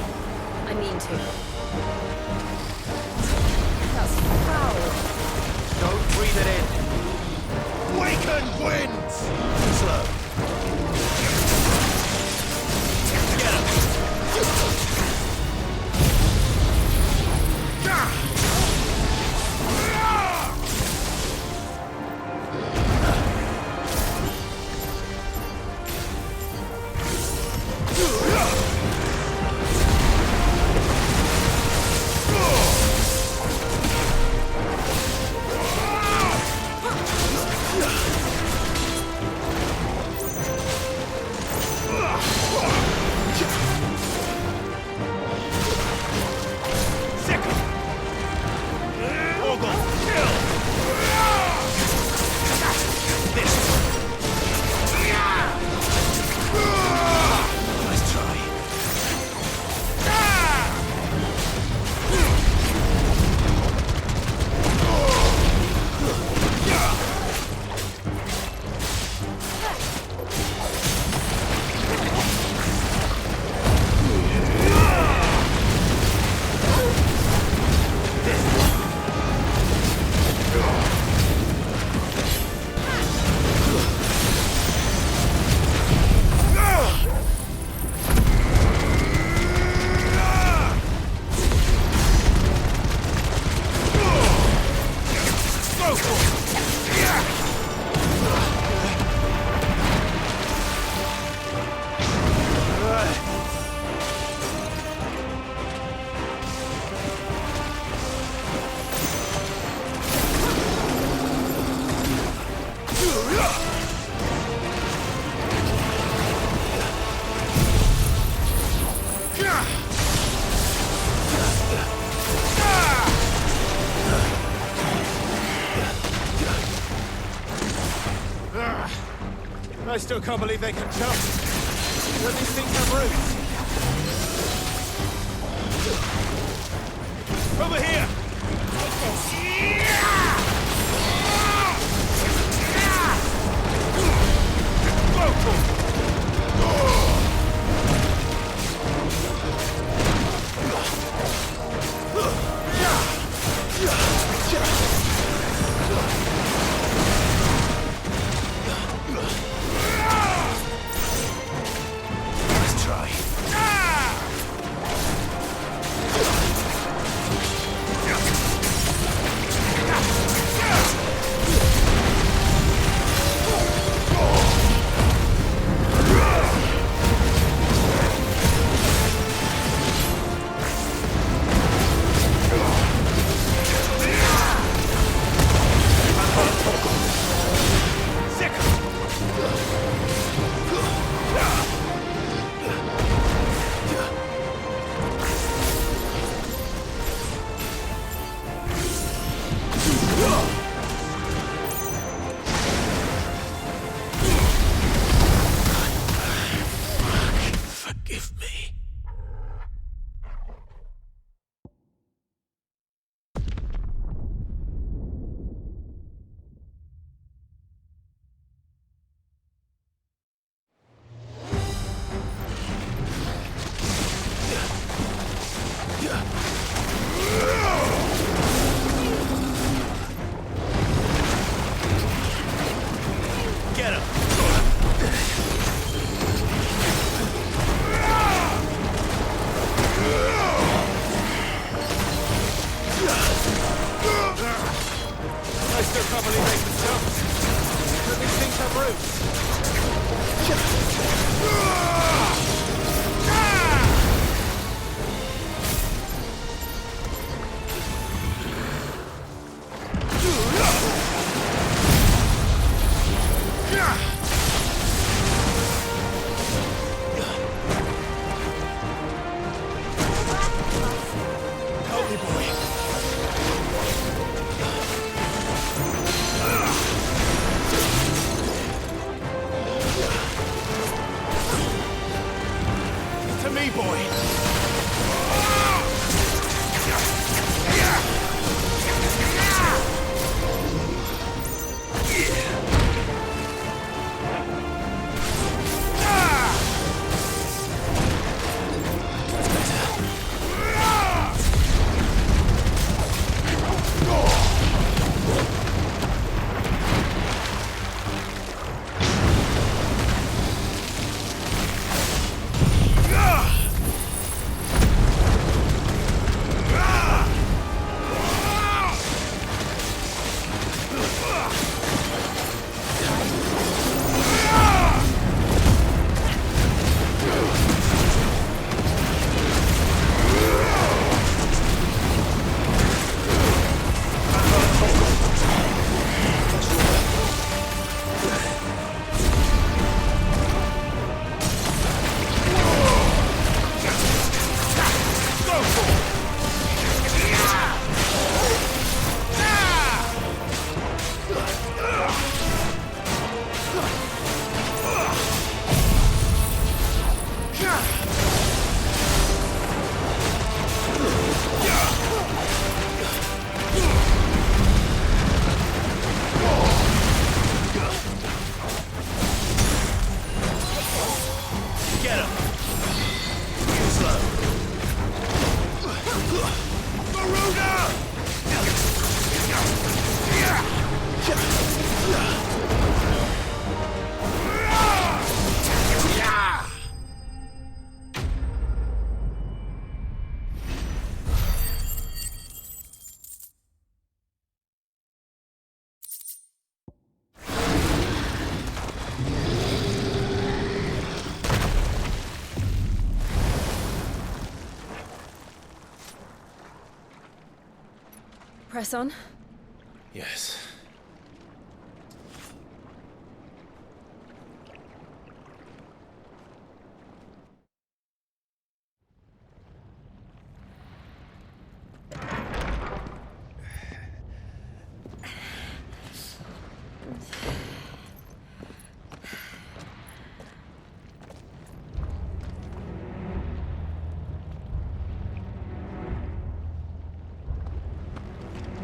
S15: I mean to.
S4: That's foul.
S14: Don't breathe it in.
S7: Waken winds!
S14: Slow. Get him! I still can't believe they can jump. Don't these things have roots? Over here! still can't believe they can jump. But these things have roots. Help me, boy. To me, boy. Get him! Slow.
S15: Press on.
S1: Yes.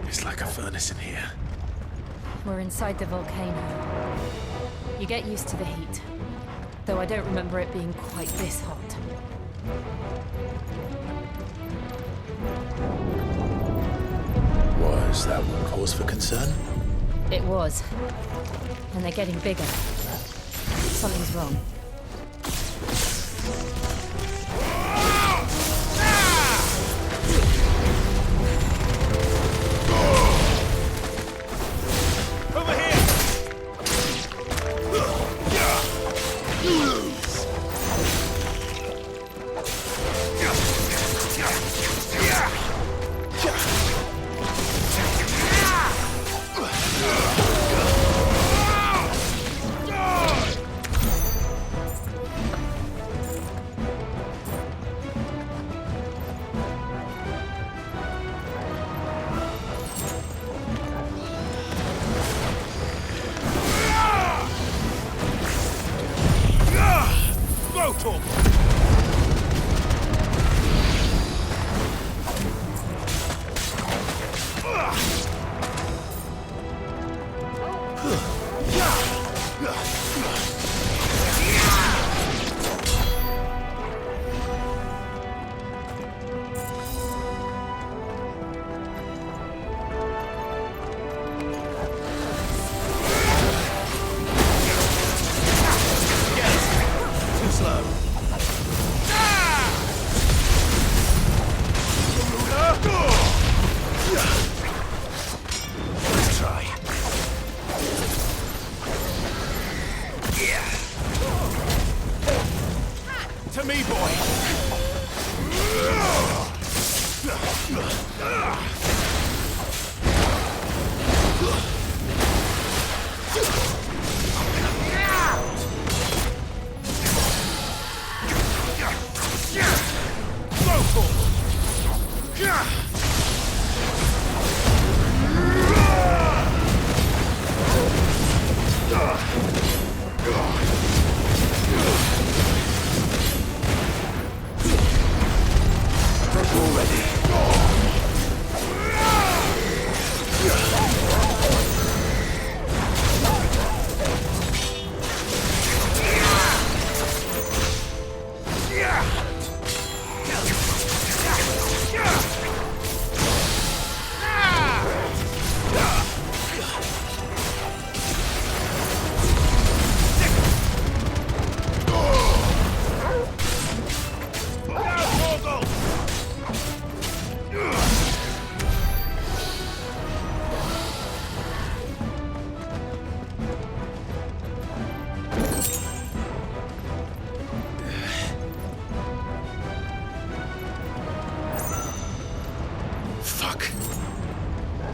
S1: It's like a furnace in here.
S4: We're inside the volcano. You get used to the heat. Though I don't remember it being quite this hot.
S1: Was that one cause for concern?
S4: It was. And they're getting bigger. Something's wrong.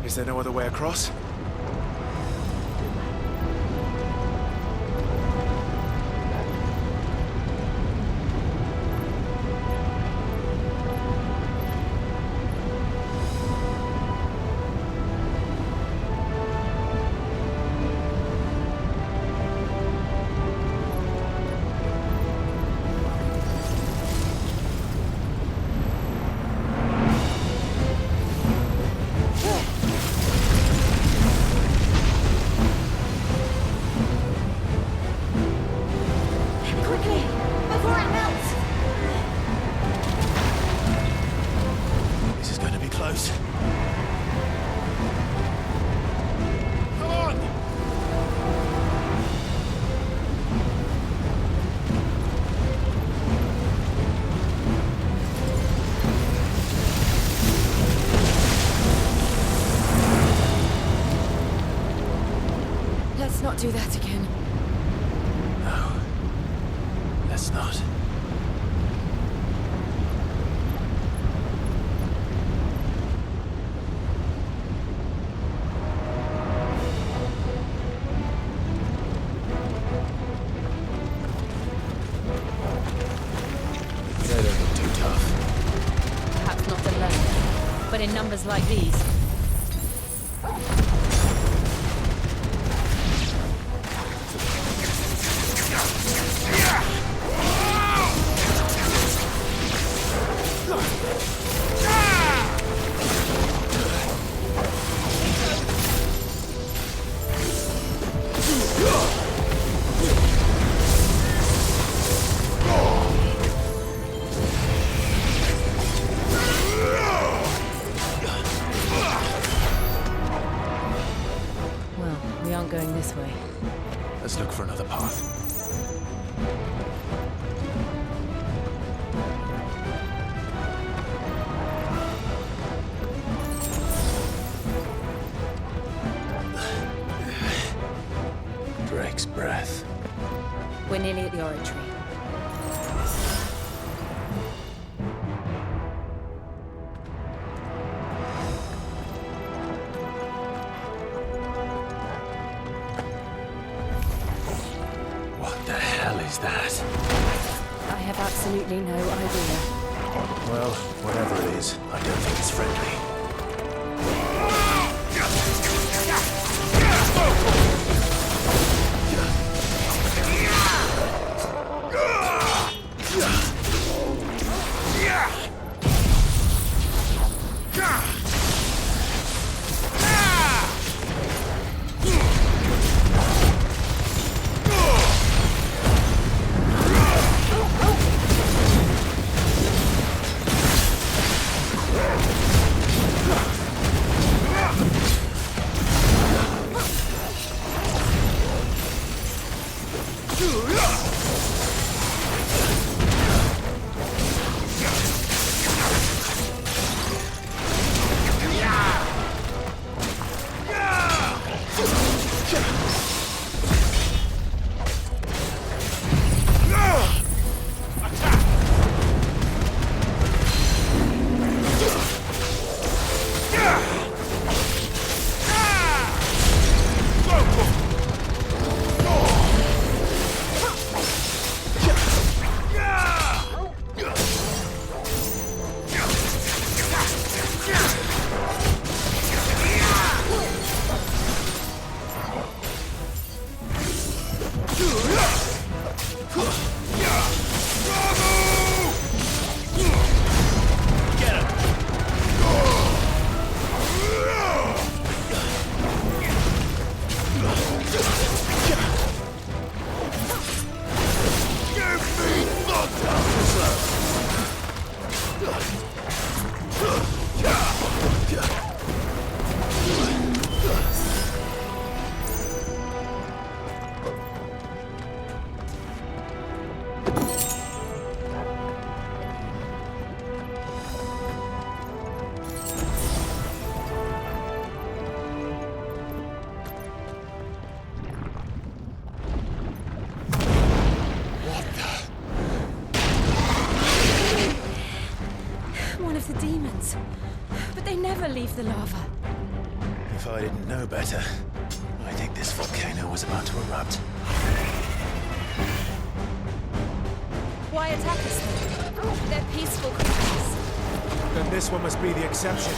S14: Is there no other way across?
S4: Let's not do that again.
S1: No. Let's not.
S4: They don't look too tough. Perhaps not alone, but in numbers like these. Going this way.
S1: Let's look for another path. Drake's breath.
S4: We're nearly at the oratory.
S1: That?
S4: I have absolutely no idea.
S1: Well, whatever it is, I don't think it's friendly.
S4: They never leave the lava.
S1: If I didn't know better, I think this volcano was about to erupt.
S4: Why attack us then? They're peaceful creatures.
S14: Then this one must be the exception.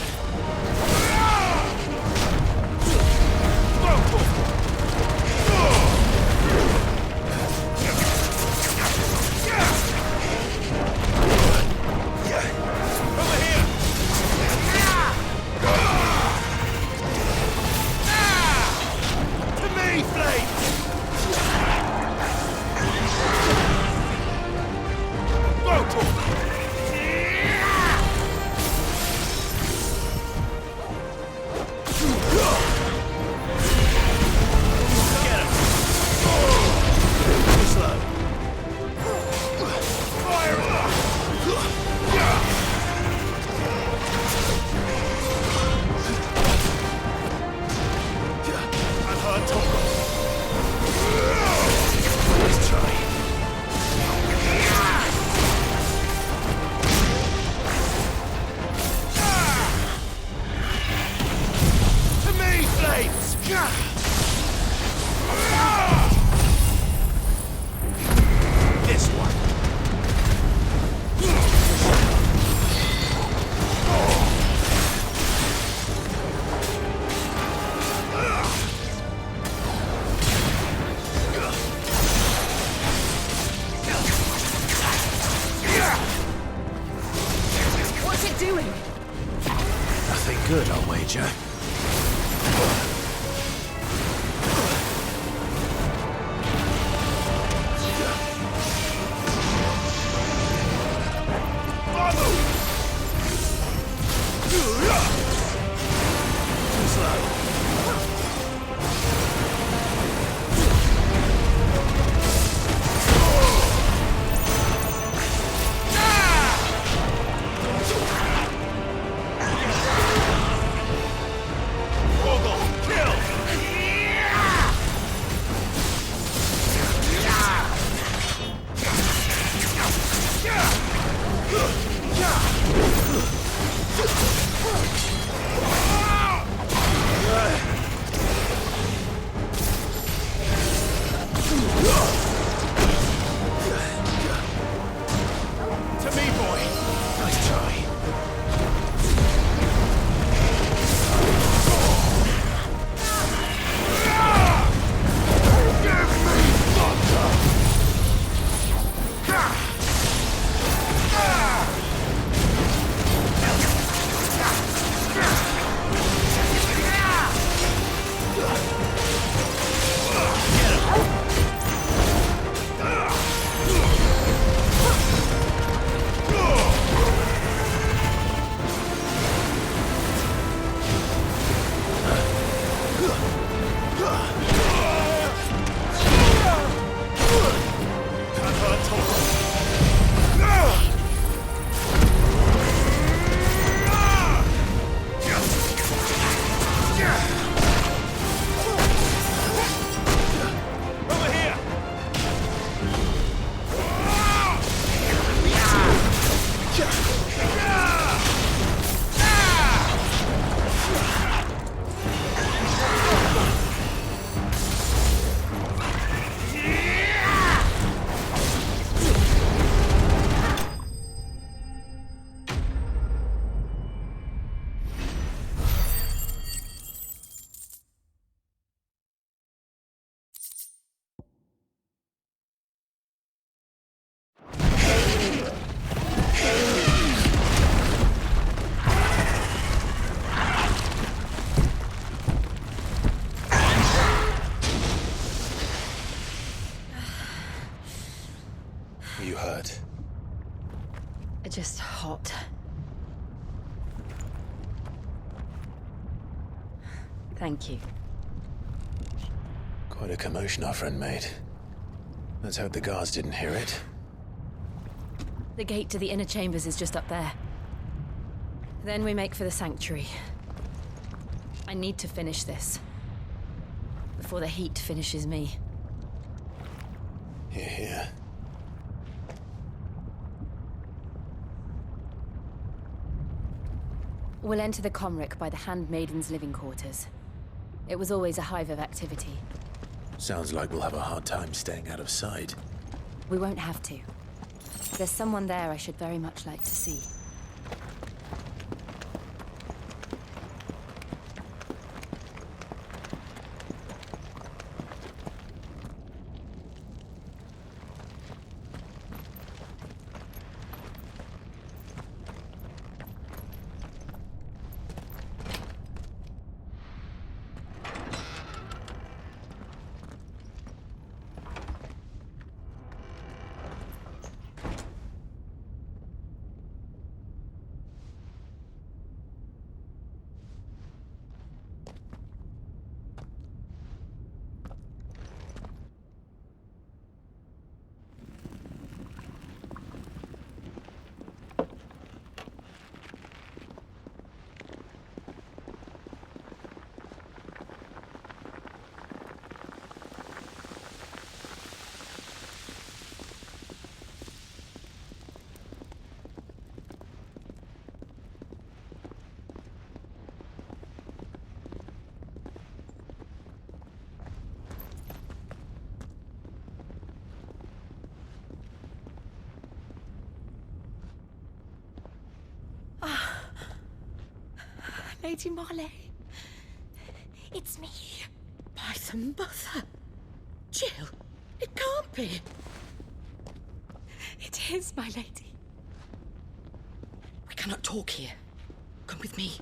S14: Good, I'll wager. You hurt?
S15: Just hot. Thank you.
S1: Quite a commotion our friend made. Let's hope the guards didn't hear it.
S4: The gate to the inner chambers is just up there. Then we make for the sanctuary. I need to finish this. Before the heat finishes me.
S1: Hear, hear.
S15: We'll enter the Comric by the Handmaiden's living quarters. It was always a hive of activity.
S1: Sounds like we'll have a hard time staying out of sight.
S15: We won't have to. There's someone there I should very much like to see.
S16: Lady Marley, it's me. By the mother. Jill, it can't be. It is, my lady. We cannot talk here. Come with me.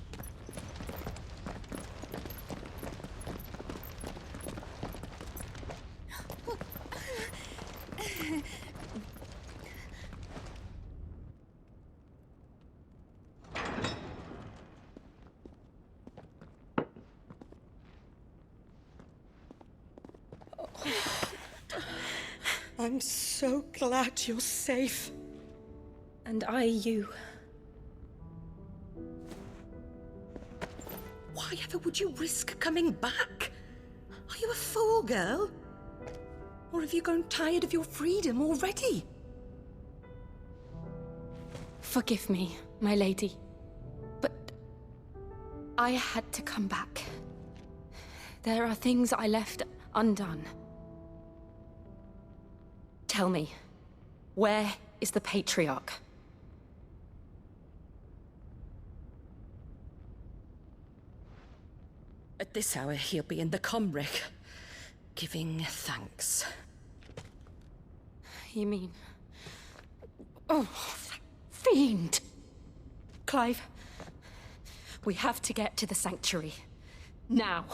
S16: I'm so glad you're safe.
S15: And I you.
S16: Why ever would you risk coming back? Are you a fool, girl? Or have you grown tired of your freedom already?
S15: Forgive me, my lady. But I had to come back. There are things I left undone. Tell me, where is the Patriarch?
S16: At this hour, he'll be in the Comric, giving thanks.
S15: You mean... Oh, fiend! Clive, we have to get to the sanctuary. Now.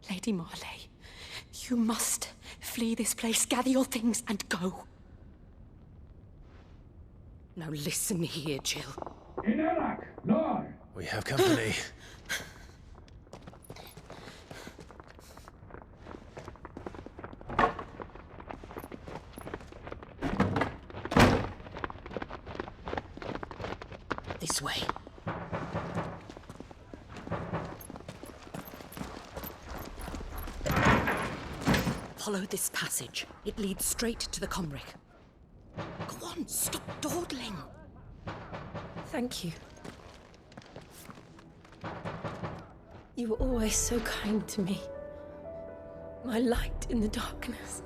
S15: Lady Marley, you must flee this place, gather your things, and go.
S16: Now listen here, Jill.
S13: In Iraq, Lord!
S1: We have company.
S16: This way. Follow this passage. It leads straight to the Comric. Go on, stop dawdling.
S15: Thank you. You were always so kind to me. My light in the darkness.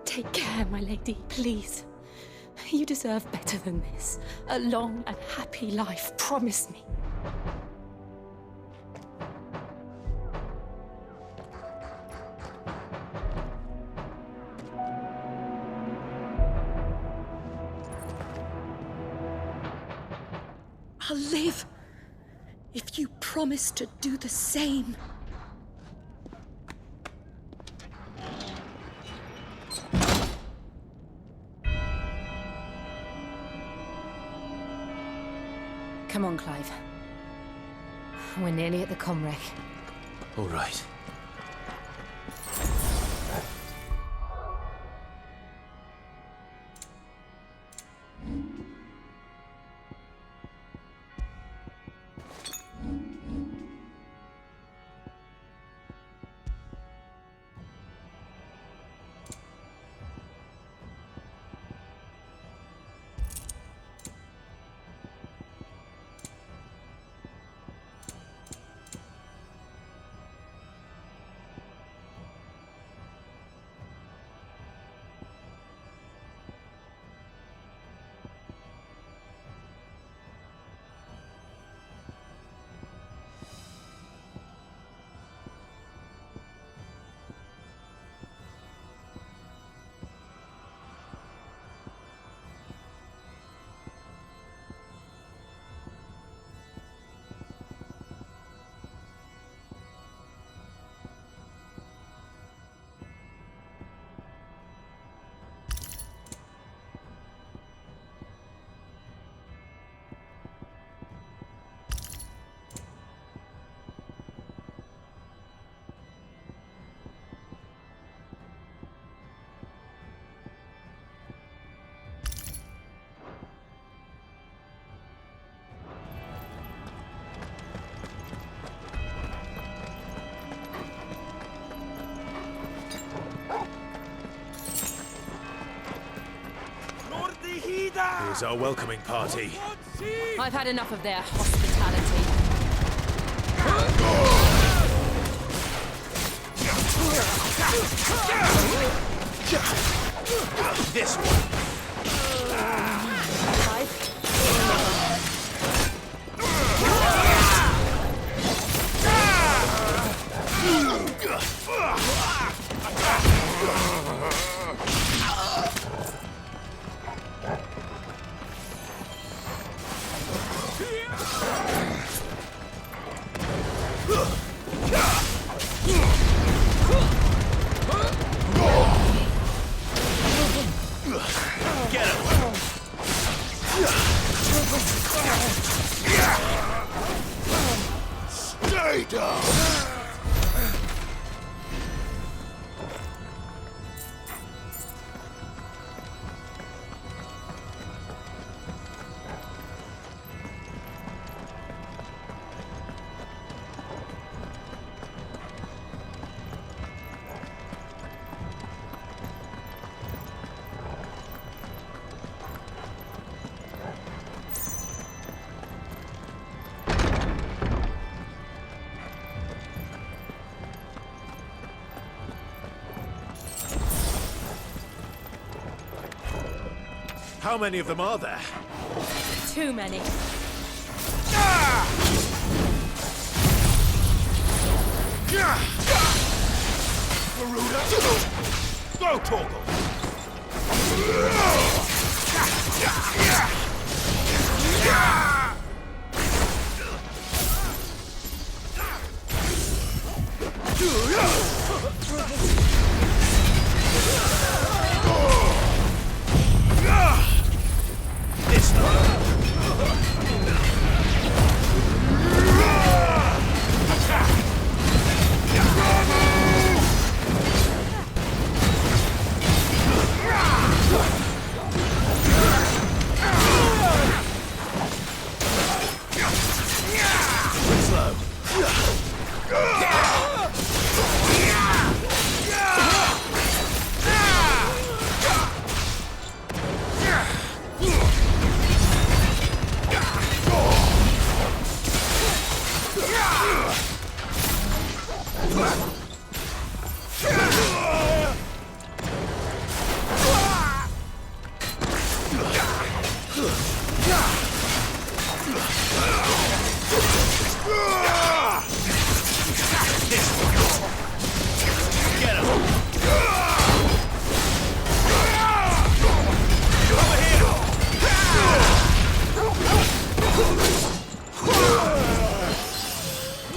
S15: Take care, my lady, please. You deserve better than this. A long and happy life, promise me.
S16: I'll live if you promise to do the same.
S15: Come on, Clive. We're nearly at the Comric.
S1: All right.
S14: Here's our welcoming party.
S15: I've had enough of their hospitality.
S14: This one.
S7: Stay down!
S14: How many of them are there?
S15: Too many.
S14: Garuda! Go, Torgal! This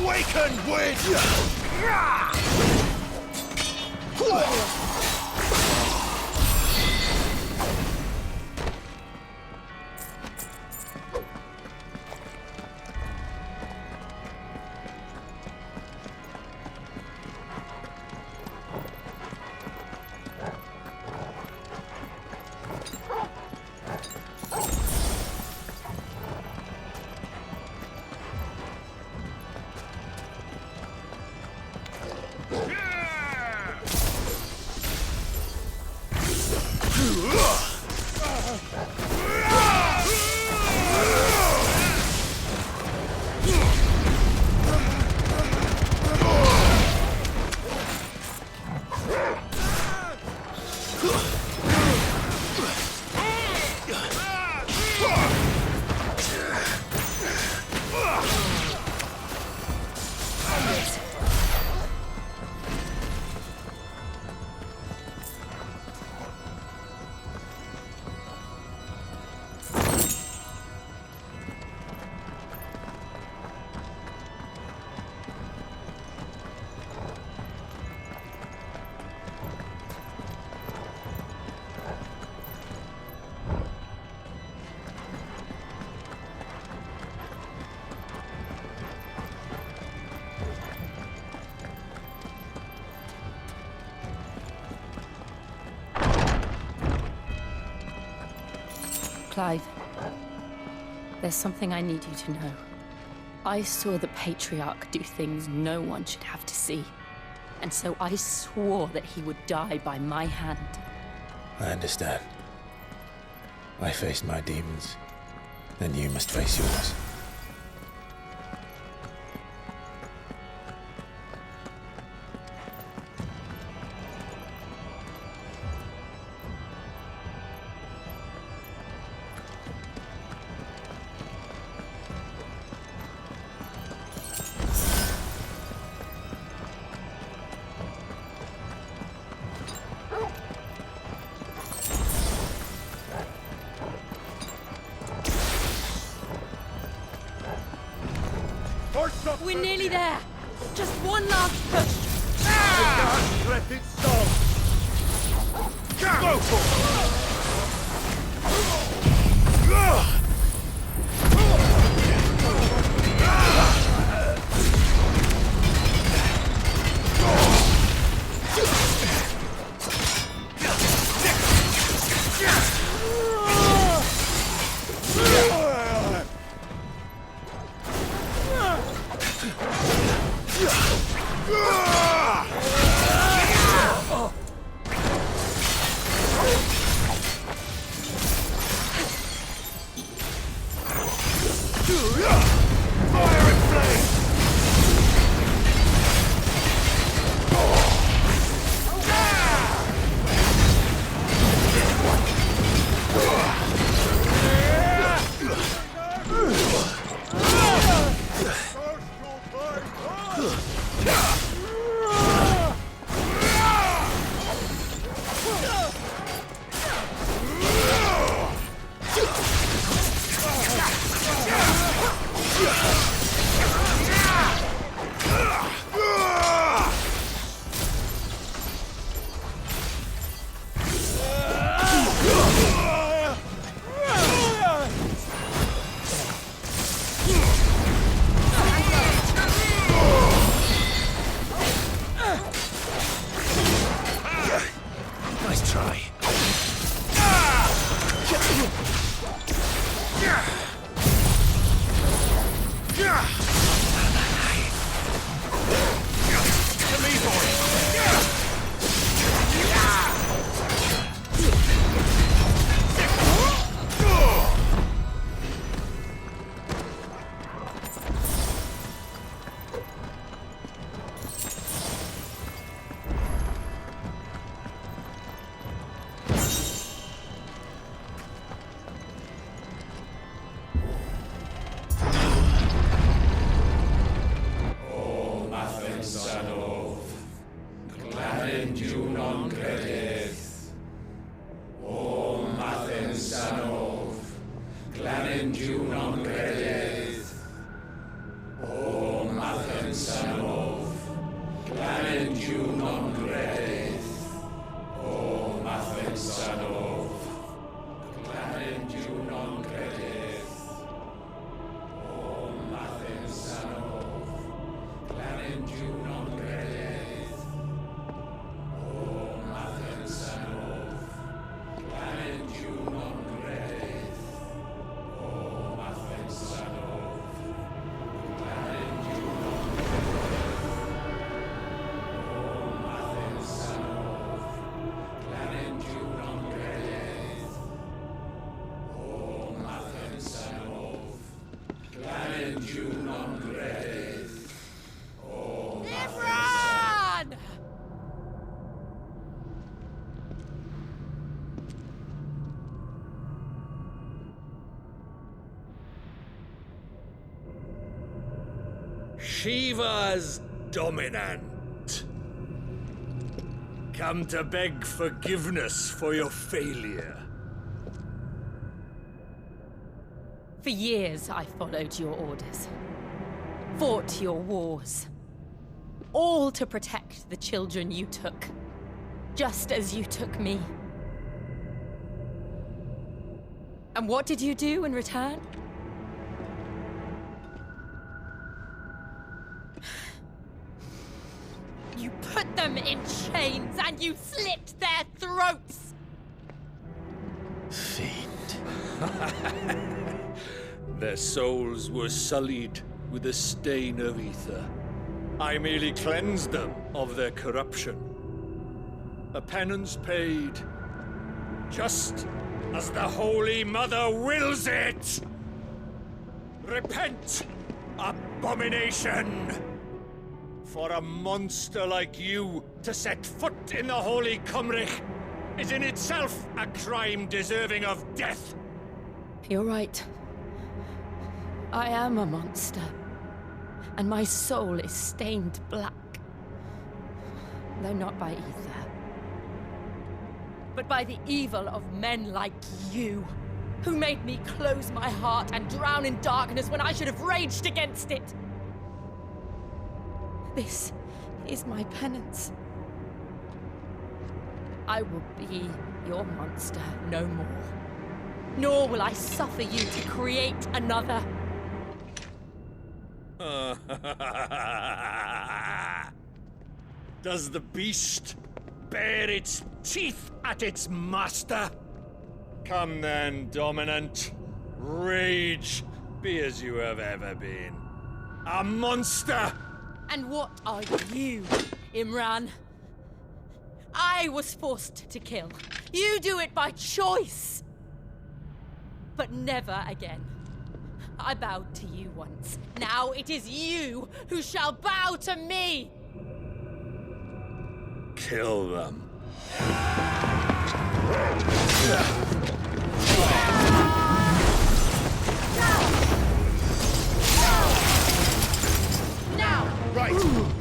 S14: Awakened wind!
S15: Clive, there's something I need you to know. I saw the Patriarch do things no one should have to see. And so I swore that he would die by my hand.
S1: I understand. I faced my demons, then you must face yours.
S16: We're nearly there. Just one last push.
S14: Ah! Let it stop. Go for Nice try. To me, boy.
S11: Shiva's dominant. Come to beg forgiveness for your failure.
S16: For years, I followed your orders. Fought your wars. All to protect the children you took. Just as you took me. And what did you do in return? You put them in chains and you slit their throats!
S1: Fiend.
S11: Their souls were sullied with a stain of ether. I merely cleansed them of their corruption. A penance paid, just as the Holy Mother wills it! Repent, abomination! For a monster like you to set foot in the Holy Cymric is in itself a crime deserving of death.
S16: You're right. I am a monster. And my soul is stained black. Though not by ether. But by the evil of men like you, who made me close my heart and drown in darkness when I should have raged against it. This is my penance. I will be your monster no more. Nor will I suffer you to create another.
S11: Does the beast bare its teeth at its master? Come then, Dominant. Rage, be as you have ever been. A monster!
S16: And what are you, Imran? I was forced to kill. You do it by choice. But never again. I bowed to you once. Now it is you who shall bow to me!
S11: Kill them.
S16: Now!
S7: Right!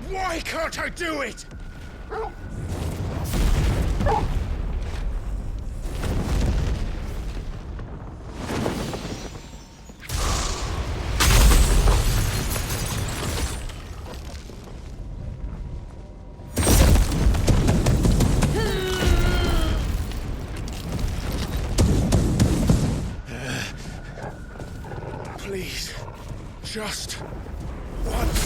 S11: Why can't I do it?
S7: Please, just once.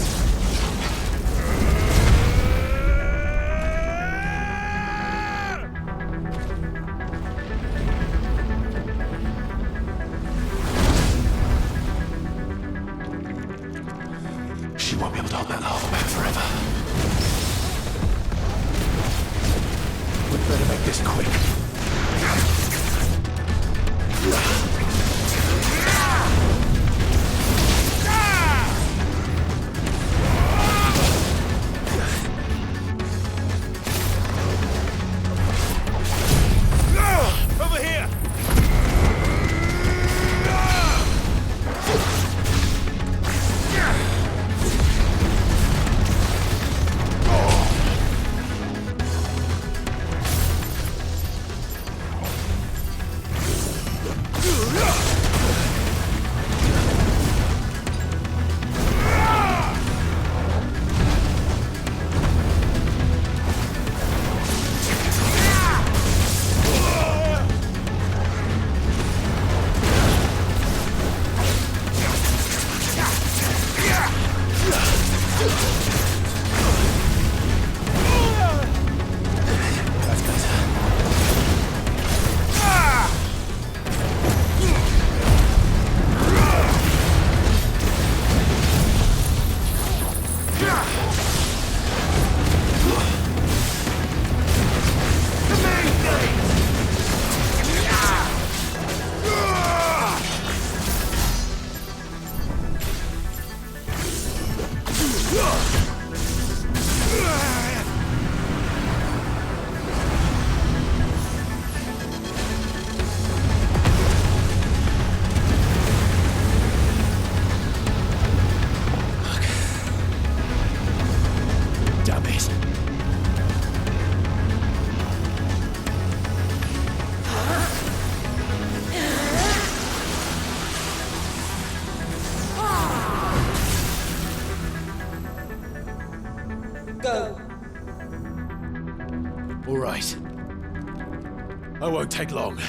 S7: She won't be able to hold that lava back forever. We'd better make this quick.
S14: won't take long.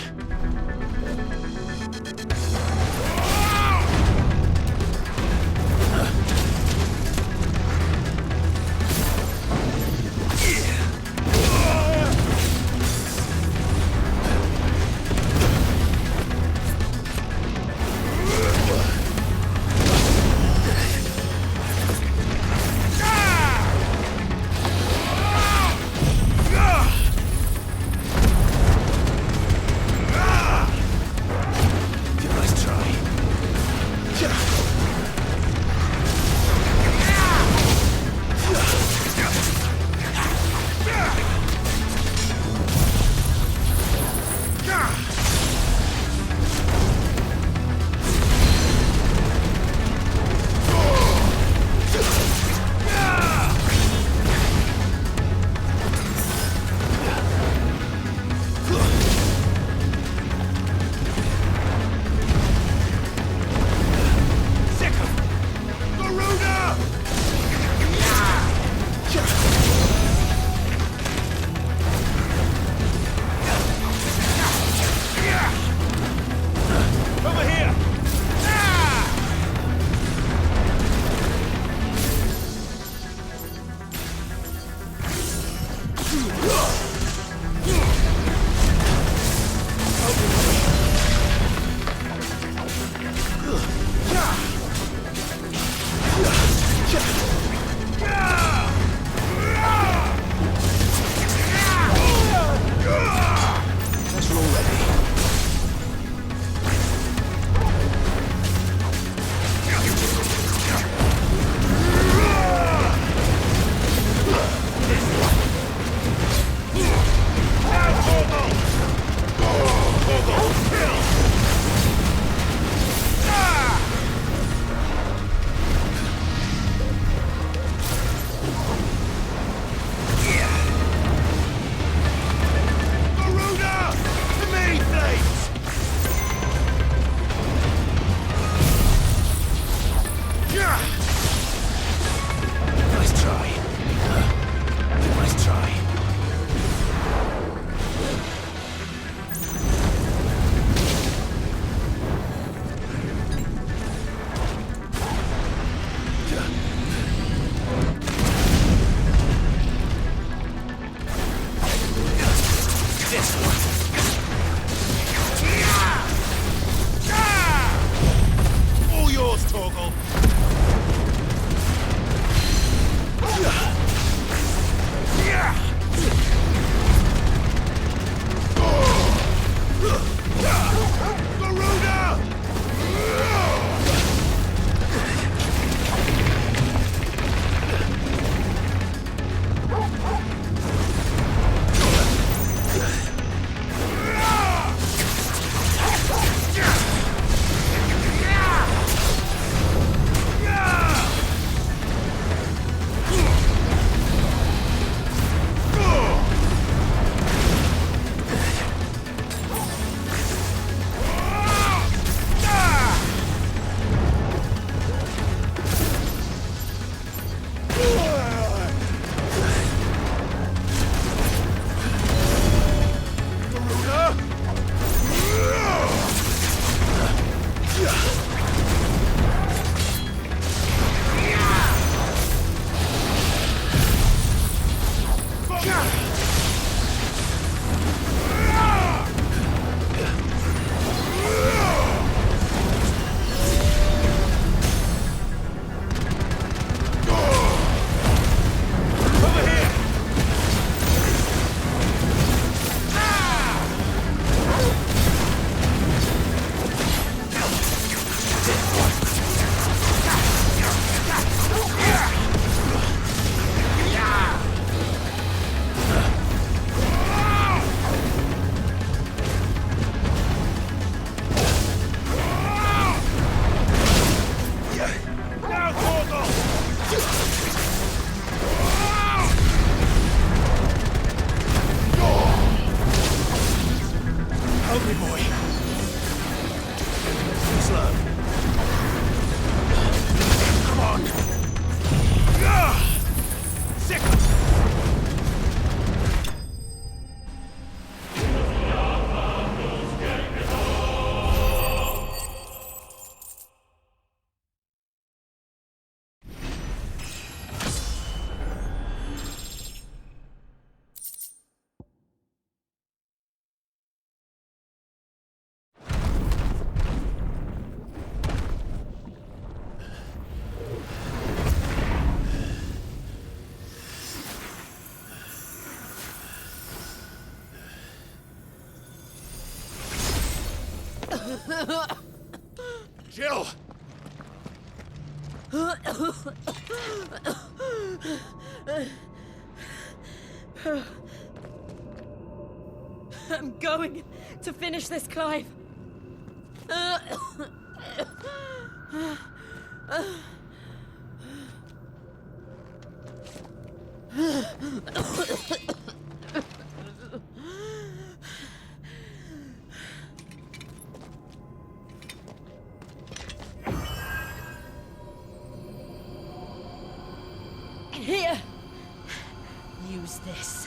S11: Jill!
S16: I'm going to finish this, Clive. Here. Use this.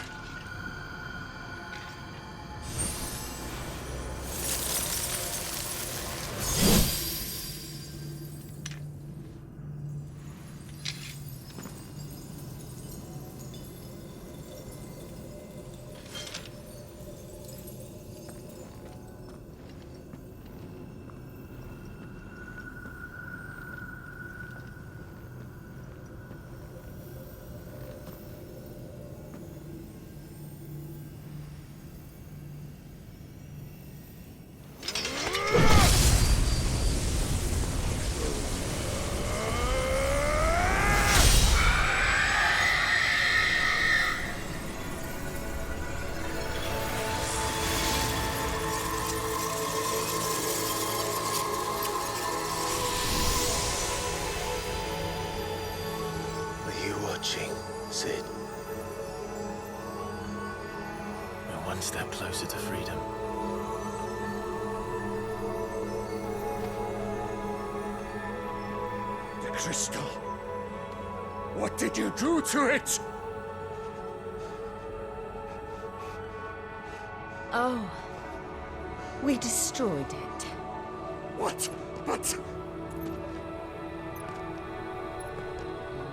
S1: Sid. We're one step closer to freedom.
S11: The crystal. What did you do to it?
S16: Oh. We destroyed it.
S11: What? But...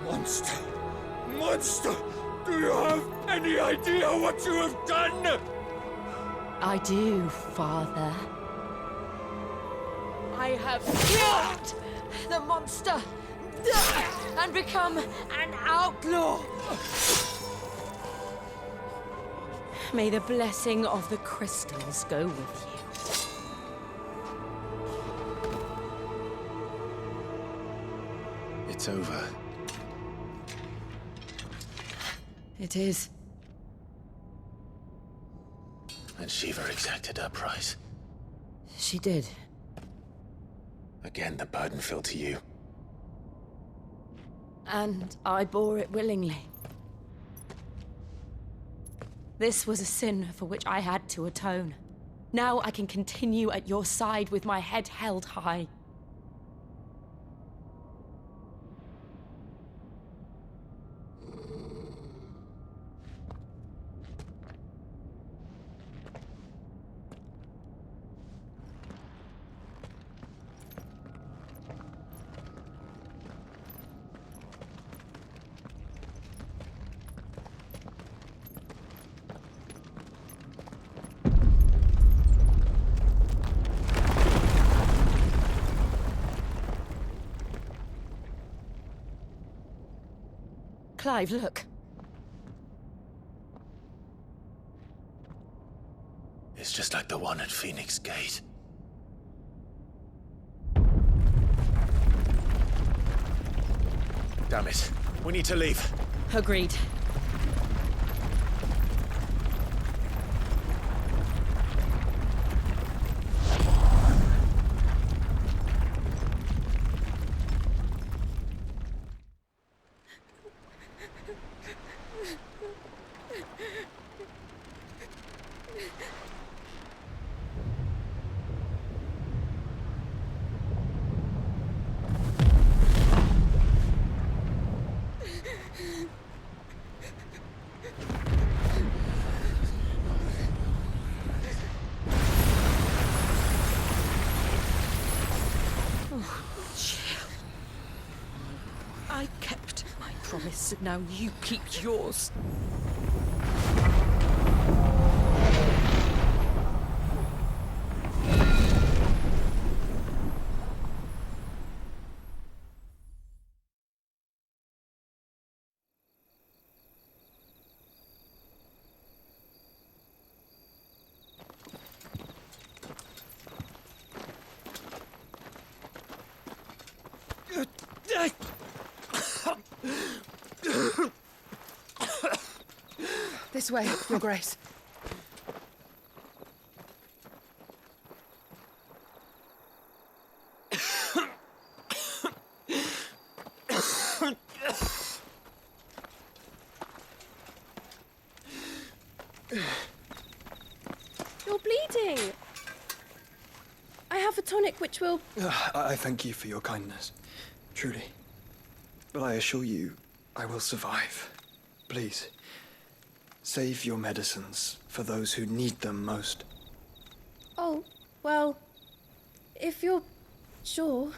S11: Monster! Monster! Do you have any idea what you have done?
S16: I do, Father. I have killed the monster and become an outlaw. May the blessing of the crystals go with you.
S1: It's over.
S16: It is.
S1: And Shiva exacted her price.
S16: She did.
S1: Again, the burden fell to you.
S16: And I bore it willingly. This was a sin for which I had to atone. Now I can continue at your side with my head held high. Clive, look.
S1: It's just like the one at Phoenix Gate. Damn it. We need to leave.
S16: Agreed. I kept my promise, now you keep yours.
S8: This way, Your Grace.
S17: You're bleeding. I have a tonic which will...
S18: I thank you for your kindness, truly. But I assure you, I will survive. Please, save your medicines for those who need them most.
S17: Oh, well, if you're sure.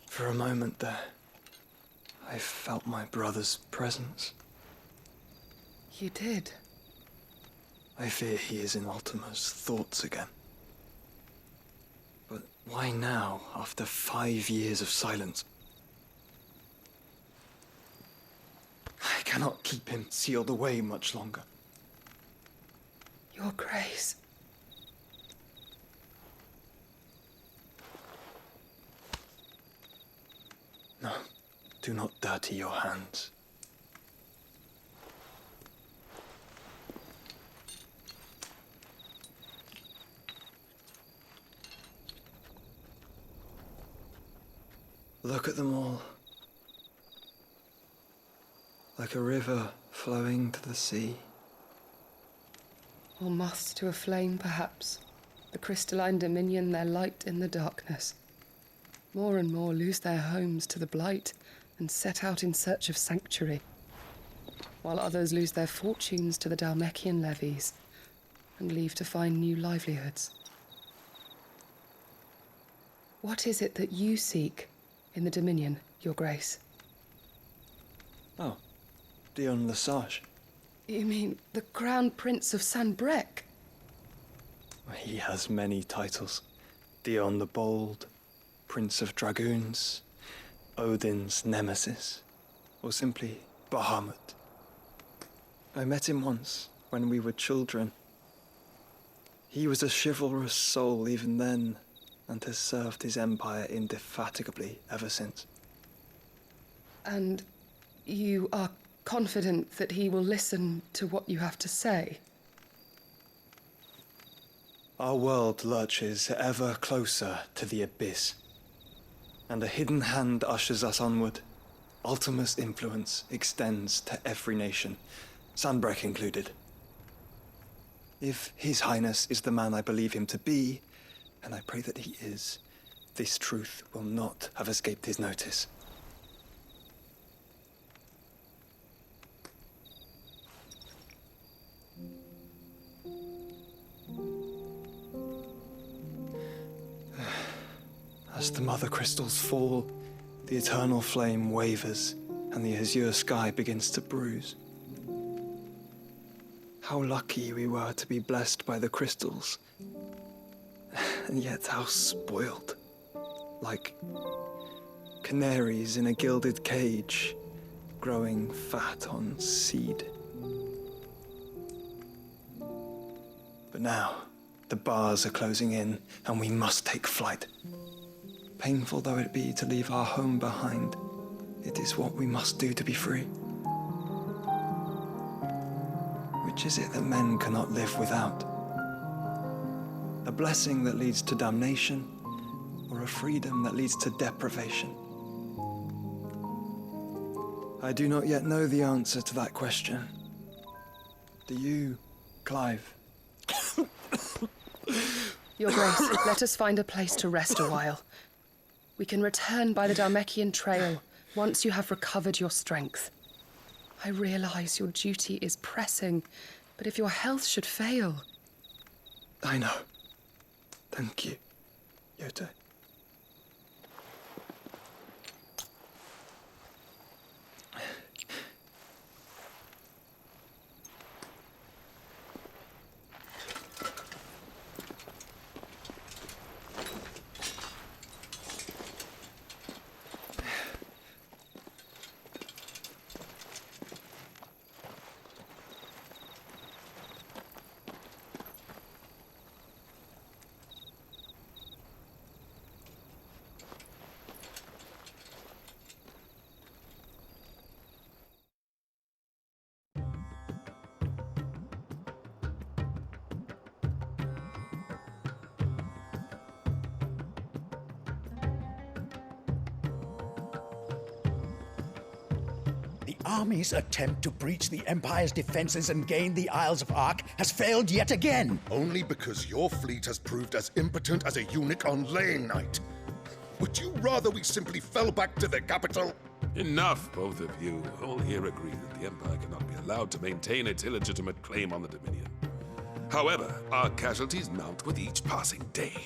S18: For a moment there, I felt my brother's presence.
S8: You did?
S18: I fear he is in Ultima's thoughts again. But why now, after 5 years of silence? I cannot keep him sealed away much longer.
S8: Your Grace.
S18: No, do not dirty your hands. Look at them all. Like a river flowing to the sea.
S19: Or moths to a flame, perhaps. The crystalline dominion their light in the darkness. More and more lose their homes to the blight and set out in search of sanctuary, while others lose their fortunes to the Dhalmekian levies and leave to find new livelihoods. What is it that you seek in the Dominion, Your Grace?
S18: Oh, Dion Lesage.
S19: You mean the Crown Prince of Sanbrec?
S18: He has many titles. Dion the Bold, Prince of Dragoons, Odin's Nemesis, or simply Bahamut. I met him once, when we were children. He was a chivalrous soul even then, and has served his empire indefatigably ever since.
S19: And you are confident that he will listen to what you have to say?
S18: Our world lurches ever closer to the abyss, and a hidden hand ushers us onward. Ultima's influence extends to every nation, Sanbrec included. If His Highness is the man I believe him to be, and I pray that he is, this truth will not have escaped his notice. As the mother crystals fall, the eternal flame wavers, and the azure sky begins to bruise. How lucky we were to be blessed by the crystals, and yet how spoiled. Like canaries in a gilded cage, growing fat on seed. But now, the bars are closing in, and we must take flight. Painful though it be to leave our home behind, it is what we must do to be free. Which is it that men cannot live without? A blessing that leads to damnation, or a freedom that leads to deprivation? I do not yet know the answer to that question. Do you, Clive?
S19: Your Grace, let us find a place to rest a while. We can return by the Dhalmekian trail once you have recovered your strength. I realize your duty is pressing, but if your health should fail...
S18: I know. Thank you, Yote.
S20: The army's attempt to breach the Empire's defenses and gain the Isles of Ark has failed yet again.
S7: Only because your fleet has proved as impotent as a eunuch on laying night. Would you rather we simply fell back to the capital?
S21: Enough, both of you. All here agree that the Empire cannot be allowed to maintain its illegitimate claim on the Dominion. However, our casualties mount with each passing day.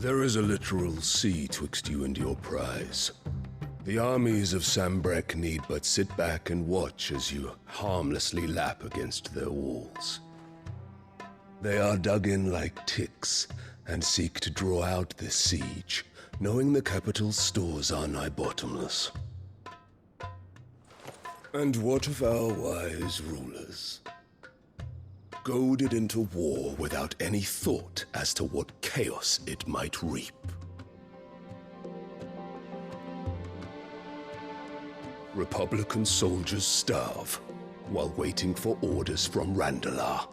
S22: There is a literal sea twixt you and your prize. The armies of Sambrek need but sit back and watch as you harmlessly lap against their walls. They are dug in like ticks and seek to draw out this siege, knowing the capital's stores are nigh bottomless. And what of our wise rulers? Goaded into war without any thought as to what chaos it might reap. Republican soldiers starve while waiting for orders from Randalar.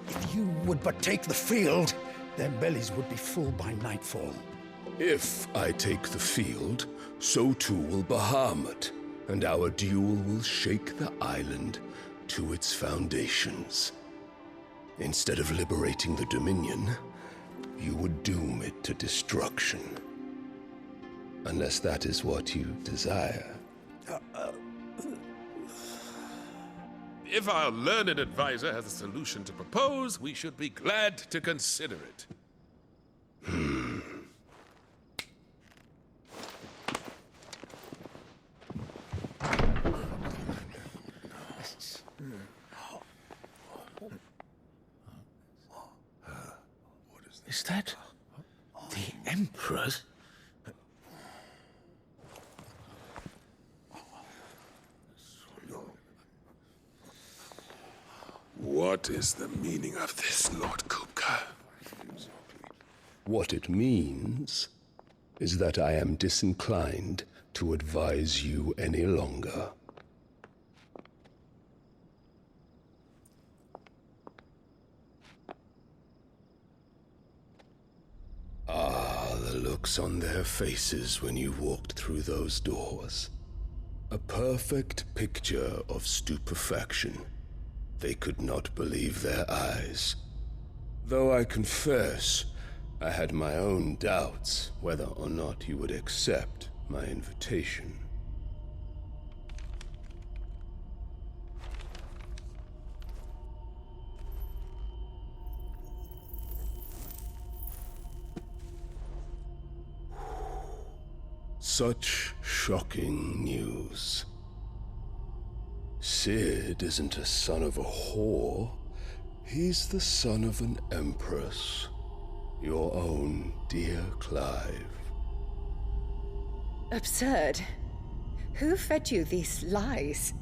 S20: If you would but take the field, their bellies would be full by nightfall.
S22: If I take the field, so too will Bahamut, and our duel will shake the island to its foundations. Instead of liberating the Dominion, you would doom it to destruction. Unless that is what you desire.
S21: If our learned advisor has a solution to propose, we should be glad to consider it.
S6: Is that the Emperor's?
S22: What is the meaning of this, Lord Kupka? What it means is that I am disinclined to advise you any longer. Ah, the looks on their faces when you walked through those doors. A perfect picture of stupefaction. They could not believe their eyes. Though I confess, I had my own doubts whether or not you would accept my invitation. Such shocking news. Sid isn't a son of a whore. He's the son of an empress. Your own dear Clive.
S23: Absurd. Who fed you these lies?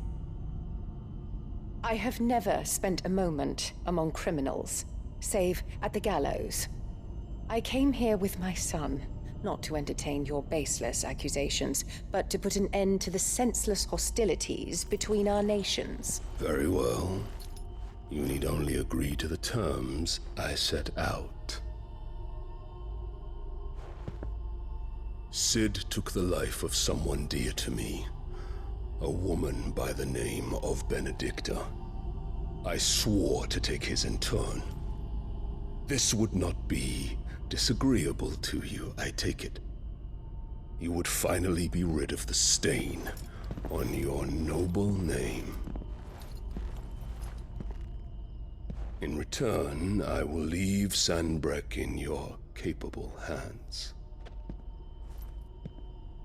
S23: I have never spent a moment among criminals, save at the gallows. I came here with my son, not to entertain your baseless accusations, but to put an end to the senseless hostilities between our nations.
S22: Very well. You need only agree to the terms I set out. Sid took the life of someone dear to me, a woman by the name of Benedicta. I swore to take his in turn. This would not be disagreeable to you, I take it. You would finally be rid of the stain on your noble name. In return, I will leave Sanbreque in your capable hands.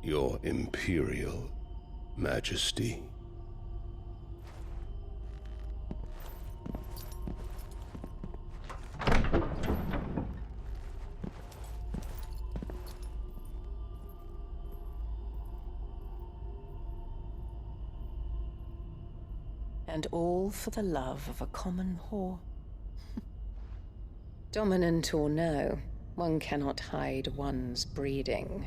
S22: Your Imperial Majesty.
S23: And all for the love of a common whore. Dominant or no, one cannot hide one's breeding.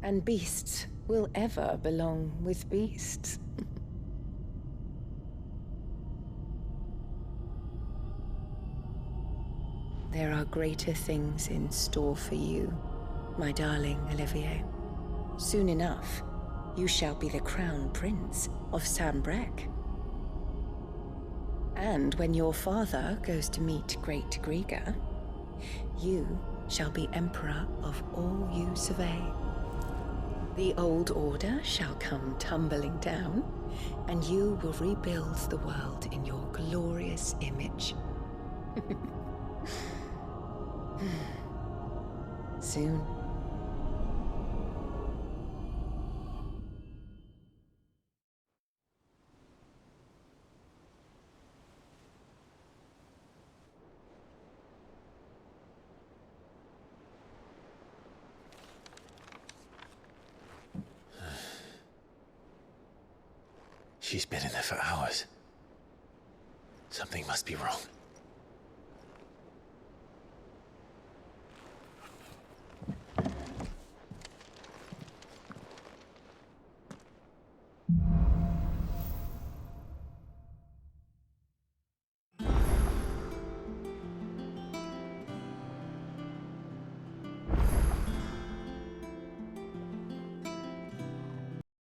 S23: And beasts will ever belong with beasts. There are greater things in store for you, my darling Olivier. Soon enough, you shall be the crown prince of Sambrec. And when your father goes to meet Great Griga, you shall be emperor of all you survey. The old order shall come tumbling down, and you will rebuild the world in your glorious image. Soon.
S1: She's been in there for hours. Something must be wrong.